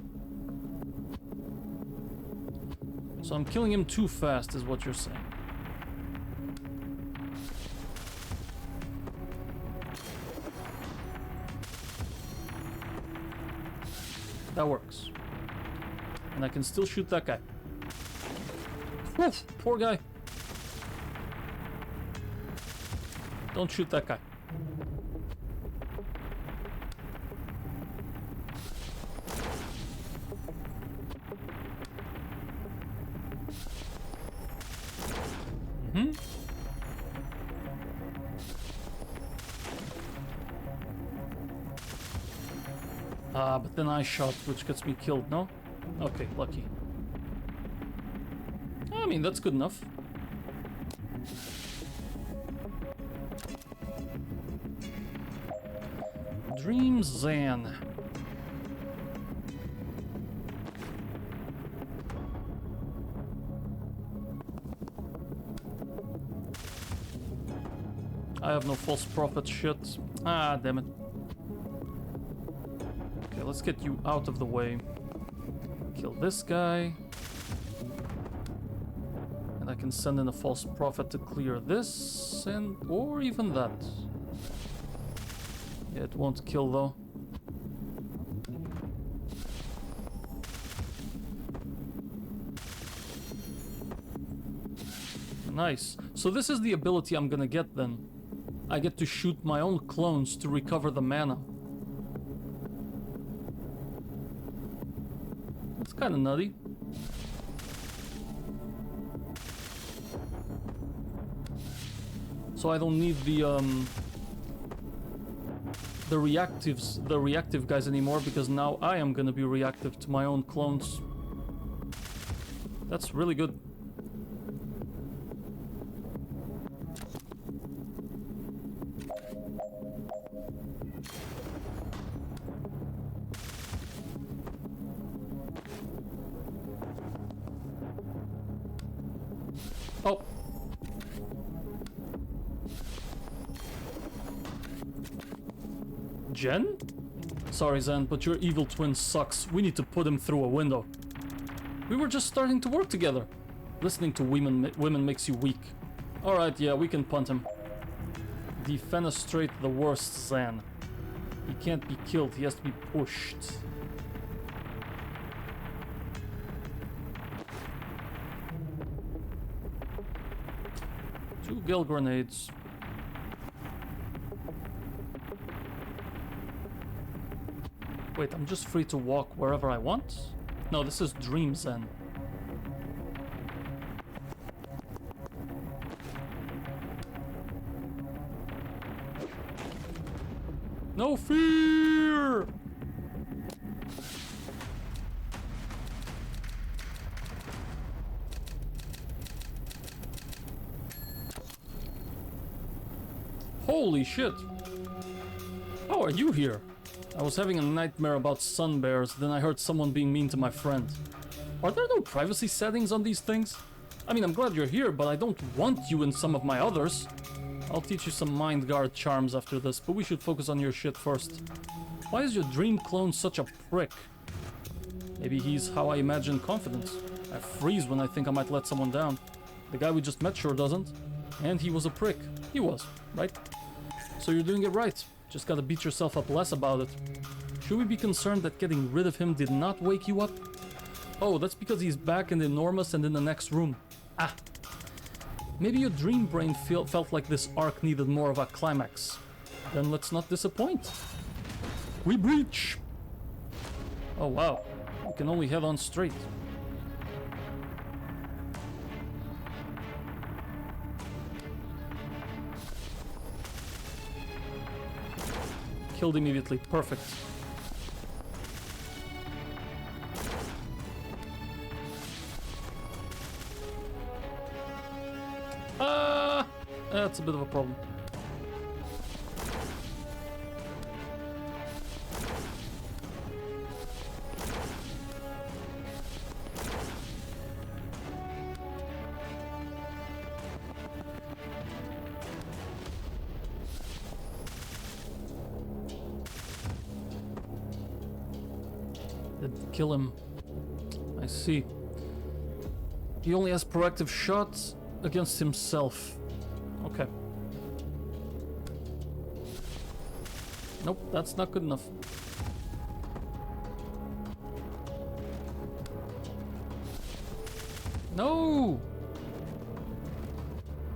Speaker 1: So I'm killing him too fast is what you're saying. That works. And I can still shoot that guy. Oof, poor guy. Don't shoot that guy. But then I shot, which gets me killed, no? Okay, lucky. I mean, that's good enough. Dream Zan. I have no false prophet shit. Ah, damn it. Okay, let's get you out of the way. Kill this guy. And I can send in a false prophet to clear this, and or even that. Yeah, it won't kill though. Nice. So this is the ability I'm gonna get then. I get to shoot my own clones to recover the mana. It's kind of nutty. So I don't need the reactive guys anymore, because now I am gonna be reactive to my own clones. That's really good. Oh. Jen? Sorry, Zan, but your evil twin sucks. We need to put him through a window. We were just starting to work together. Listening to women makes you weak. Alright, yeah, we can punt him. Defenestrate the worst, Zan. He can't be killed, he has to be pushed. Two Gale grenades. Wait, I'm just free to walk wherever I want? No, this is Dream Zen. No fear! Holy shit! How are you here? I was having a nightmare about sun bears, then I heard someone being mean to my friend. Are there no privacy settings on these things? I mean, I'm glad you're here, but I don't want you in some of my others. I'll teach you some mind guard charms after this, but we should focus on your shit first. Why is your dream clone such a prick? Maybe he's how I imagine confidence. I freeze when I think I might let someone down. The guy we just met sure doesn't. And he was a prick. He was, right? So you're doing it right. Just gotta beat yourself up less about it. Should we be concerned that getting rid of him did not wake you up? Oh, that's because he's back in the enormous and in the next room. Ah. Maybe your dream brain felt like this arc needed more of a climax. Then let's not disappoint. We breach! Oh wow, we can only head on straight. Killed immediately, perfect. That's a bit of a problem. Didn't kill him. I see. He only has proactive shots against himself. Okay. Nope, that's not good enough. No!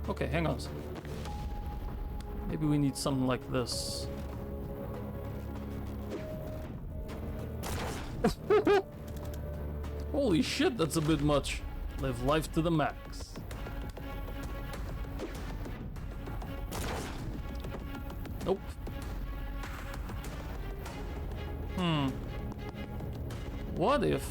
Speaker 1: Okay, hang on a second. Maybe we need something like this. Holy shit, that's a bit much. Live life to the max. Nope. What if...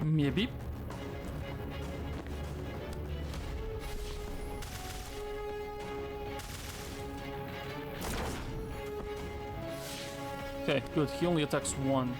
Speaker 1: Maybe. Okay, good. He only attacks one.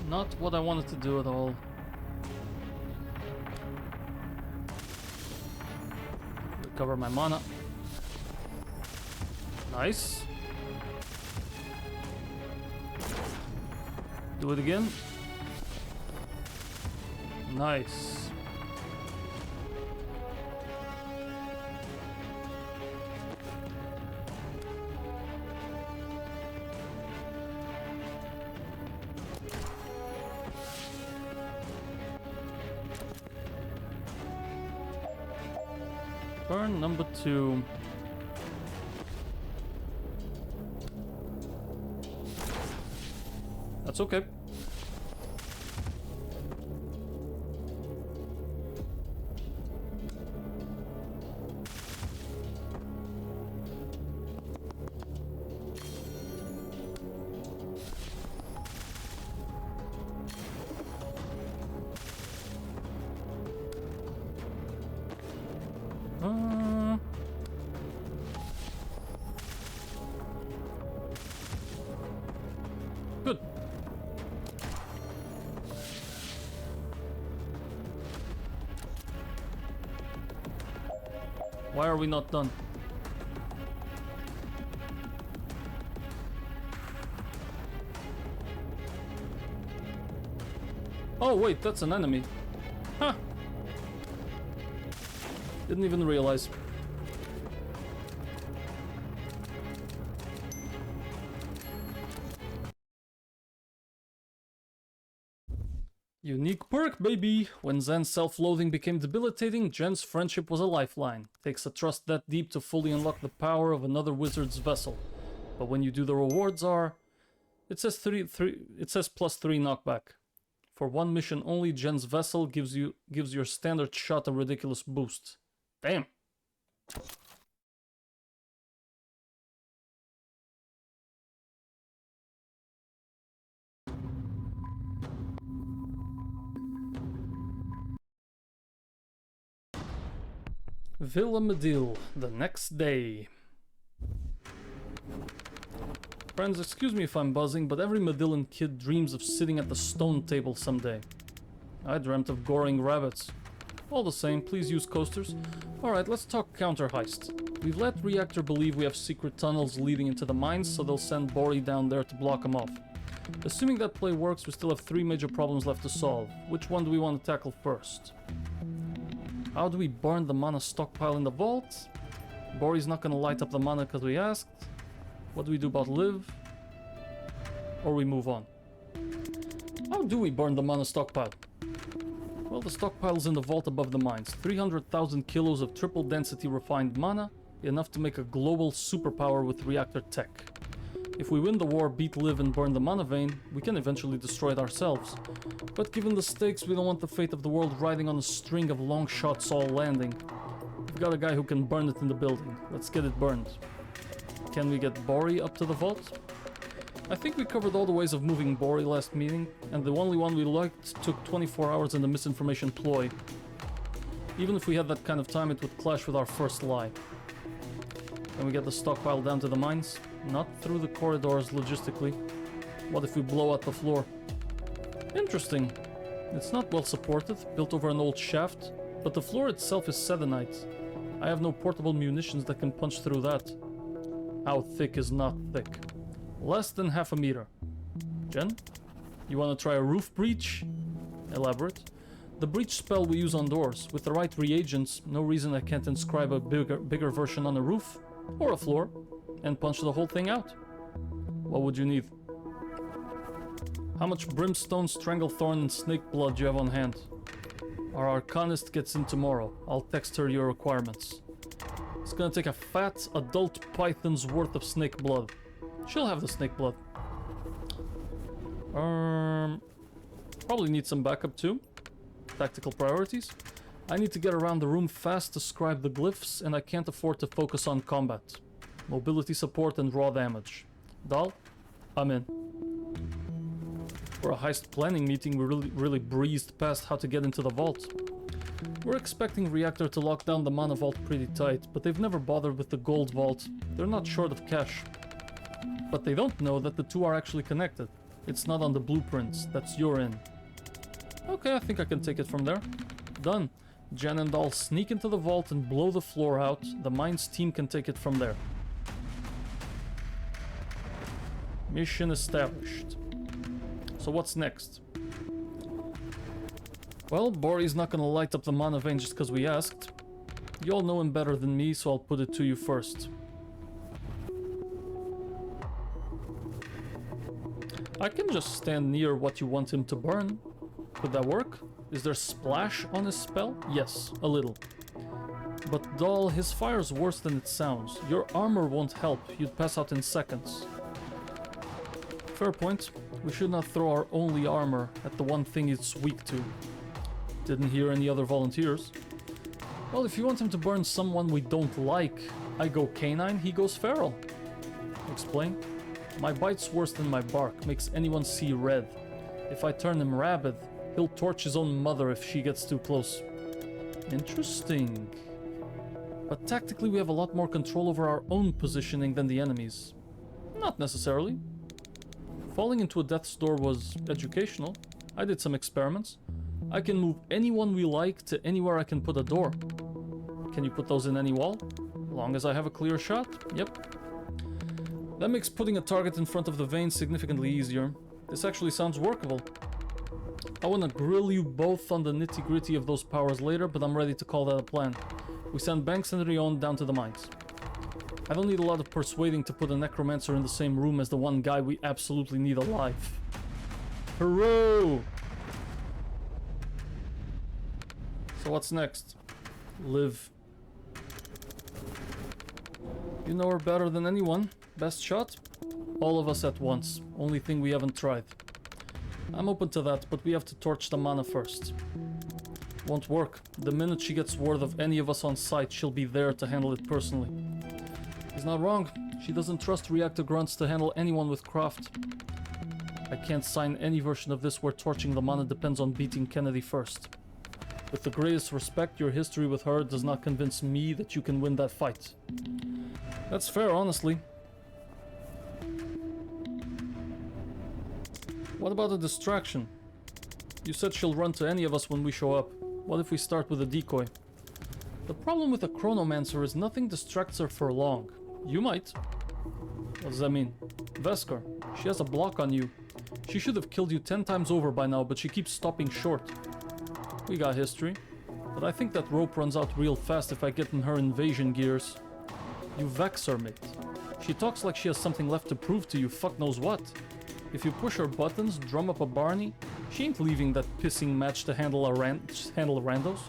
Speaker 1: Not what I wanted to do at all. Recover my mana. Nice. Do it again. Nice. Turn number 2. That's okay. Good. Why are we not done? Oh wait, that's an enemy. Huh. Didn't even realize. Unique perk, baby! When Zen's self-loathing became debilitating, Jen's friendship was a lifeline. Takes a trust that deep to fully unlock the power of another wizard's vessel. But when you do, the rewards are... It says +3 knockback. For one mission only, Jen's vessel gives your standard shot a ridiculous boost. Damn. Villa Medil, the next day. Friends, excuse me if I'm buzzing, but every Medillan kid dreams of sitting at the stone table someday. I dreamt of goring rabbits. All the same, please use coasters. Alright, let's talk counter heist. We've let Reactor believe we have secret tunnels leading into the mines, so they'll send Bori down there to block them off. Assuming that play works, we still have 3 major problems left to solve. Which one do we want to tackle first? How do we burn the mana stockpile in the vault? Bori's not gonna light up the mana because we asked. What do we do about Liv? Or we move on? How do we burn the mana stockpile? Well, the stockpile's in the vault above the mines. 300,000 kilos of triple density refined mana, enough to make a global superpower with reactor tech. If we win the war, beat Liv and burn the mana vein, we can eventually destroy it ourselves. But given the stakes, we don't want the fate of the world riding on a string of long shots all landing. We've got a guy who can burn it in the building. Let's get it burned. Can we get Bori up to the vault? I think we covered all the ways of moving Bori last meeting, and the only one we liked took 24 hours in the misinformation ploy. Even if we had that kind of time, it would clash with our first lie. Can we get the stockpile down to the mines? Not through the corridors logistically. What if we blow out the floor? Interesting. It's not well supported, built over an old shaft, but the floor itself is selenite. I have no portable munitions that can punch through that. How thick is not thick? Less than half a meter. Jen? You wanna try a roof breach? Elaborate. The breach spell we use on doors. With the right reagents, no reason I can't inscribe a bigger version on a roof or a floor and punch the whole thing out. What would you need? How much brimstone, stranglethorn, and snake blood do you have on hand? Our arcanist gets in tomorrow. I'll text her your requirements. It's gonna take a fat adult python's worth of snake blood. She'll have the snake blood. Probably need some backup too. Tactical priorities. I need to get around the room fast to scribe the glyphs, and I can't afford to focus on combat. Mobility support and raw damage. Dal, I'm in. For a heist planning meeting, we really breezed past how to get into the vault. We're expecting Reactor to lock down the mana vault pretty tight, but they've never bothered with the gold vault. They're not short of cash. But they don't know that the two are actually connected. It's not on the blueprints. That's your in. Okay, I think I can take it from there. Done. Jen and Dal sneak into the vault and blow the floor out. The mines team can take it from there. Mission established. So what's next? Well, Bori's not gonna light up the mana vein just because we asked. You all know him better than me, so I'll put it to you first. I can just stand near what you want him to burn. Could that work? Is there splash on his spell? Yes, a little. But Dal, his fire's worse than it sounds. Your armor won't help, you'd pass out in seconds. Fair point. We should not throw our only armor at the one thing it's weak to. Didn't hear any other volunteers. Well, if you want him to burn someone we don't like, I go canine, he goes feral. Explain? My bite's worse than my bark, makes anyone see red. If I turn him rabid, he'll torch his own mother if she gets too close. Interesting. But tactically we have a lot more control over our own positioning than the enemy's. Not necessarily. Falling into a death's door was educational. I did some experiments. I can move anyone we like to anywhere I can put a door. Can you put those in any wall? Long as I have a clear shot? Yep. That makes putting a target in front of the vein significantly easier. This actually sounds workable. I want to grill you both on the nitty-gritty of those powers later, but I'm ready to call that a plan. We send Banks and Rion down to the mines. I don't need a lot of persuading to put a necromancer in the same room as the one guy we absolutely need alive. Hurrah! So what's next? Live. You know her better than anyone. Best shot? All of us at once. Only thing we haven't tried. I'm open to that, but we have to torch the mana first. Won't work. The minute she gets word of any of us on site, she'll be there to handle it personally. He's not wrong. She doesn't trust reactor grunts to handle anyone with craft. I can't sign any version of this where torching the mana depends on beating Kennedy first. With the greatest respect, your history with her does not convince me that you can win that fight. That's fair, honestly. What about a distraction? You said she'll run to any of us when we show up. What if we start with a decoy? The problem with a Chronomancer is nothing distracts her for long. You might. What does that mean? Vesker, she has a block on you. She should have killed you 10 times over by now, but she keeps stopping short. We got history. But I think that rope runs out real fast if I get in her invasion gears. You vex her, mate. She talks like she has something left to prove to you, fuck knows what. If you push her buttons, drum up a Barney, she ain't leaving that pissing match to handle randos.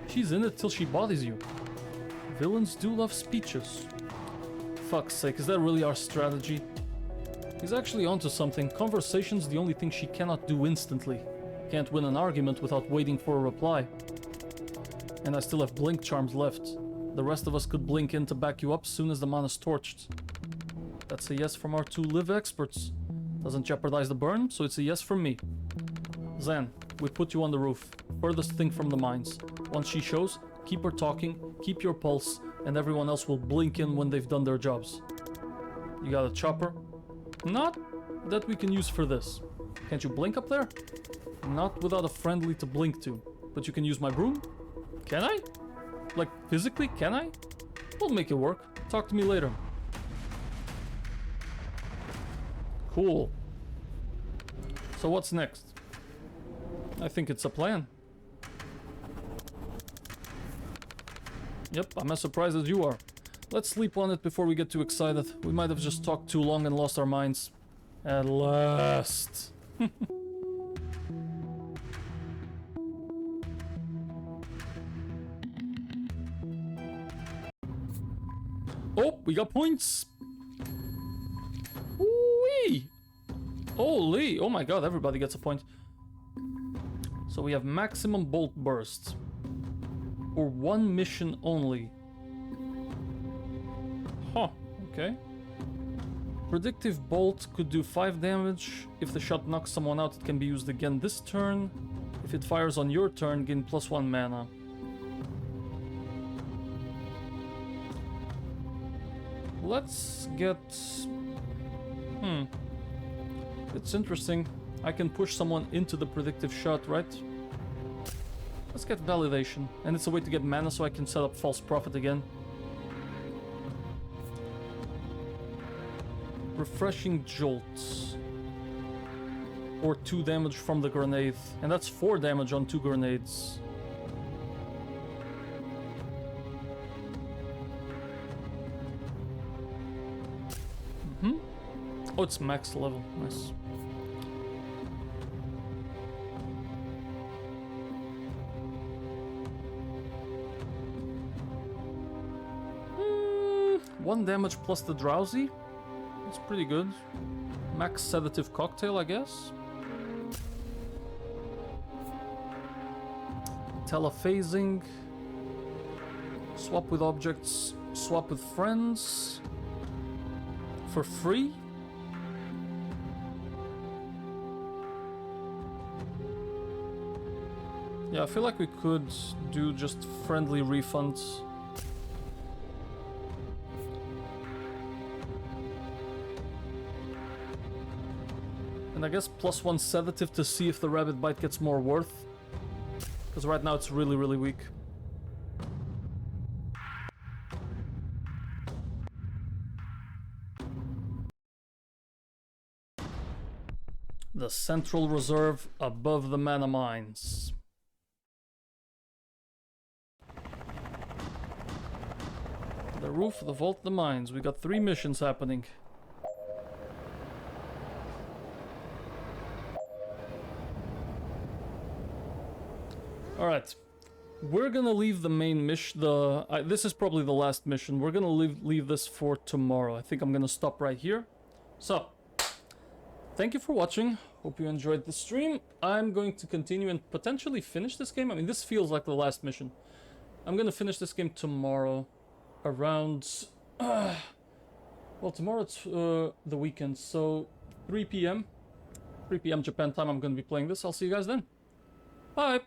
Speaker 1: She's in it till she bodies you. Villains do love speeches. Fuck's sake, is that really our strategy? He's actually onto something. Conversation's the only thing she cannot do instantly. Can't win an argument without waiting for a reply. And I still have blink charms left. The rest of us could blink in to back you up soon as the mana's torched. That's a yes from our two live experts. Doesn't jeopardize the burn, so it's a yes from me. Zan, we put you on the roof. Furthest thing from the mines. Once she shows, keep her talking, keep your pulse, and everyone else will blink in when they've done their jobs. You got a chopper? Not that we can use for this. Can't you blink up there? Not without a friendly to blink to. But you can use my broom? Can I? Like, physically, can I? We'll make it work. Talk to me later. Cool. So what's next? I think it's a plan. Yep, I'm as surprised as you are. Let's sleep on it before we get too excited. We might have just talked too long and lost our minds. At last. Oh, we got points. Wee! Holy! Oh my god, everybody gets a point. So we have maximum bolt burst. For one mission only. Huh, okay. Predictive bolt could do 5 damage. If the shot knocks someone out, it can be used again this turn. If it fires on your turn, gain +1 mana. Let's get... It's interesting. I can push someone into the predictive shot, right? Let's get validation. And it's a way to get mana so I can set up false prophet again. Refreshing jolts. Or 2 damage from the grenade. And that's 4 damage on 2 grenades. Oh, it's max level. Nice. One damage plus the drowsy. That's pretty good. Max sedative cocktail, I guess. Telephasing. Swap with objects. Swap with friends. For free? Yeah, I feel like we could do just friendly refunds. And I guess +1 sedative to see if the rabbit bite gets more worth. Because right now it's really, really weak. The Central Reserve above the mana mines. The roof, the vault, the mines. We got 3 missions happening. Alright. We're gonna leave the main mission. This is probably the last mission. We're gonna leave this for tomorrow. I think I'm gonna stop right here. So, thank you for watching. Hope you enjoyed the stream. I'm going to continue and potentially finish this game. I mean, this feels like the last mission. I'm gonna finish this game tomorrow around... well, tomorrow it's the weekend, so 3 p.m. 3 p.m. Japan time I'm gonna be playing this. I'll see you guys then. Bye!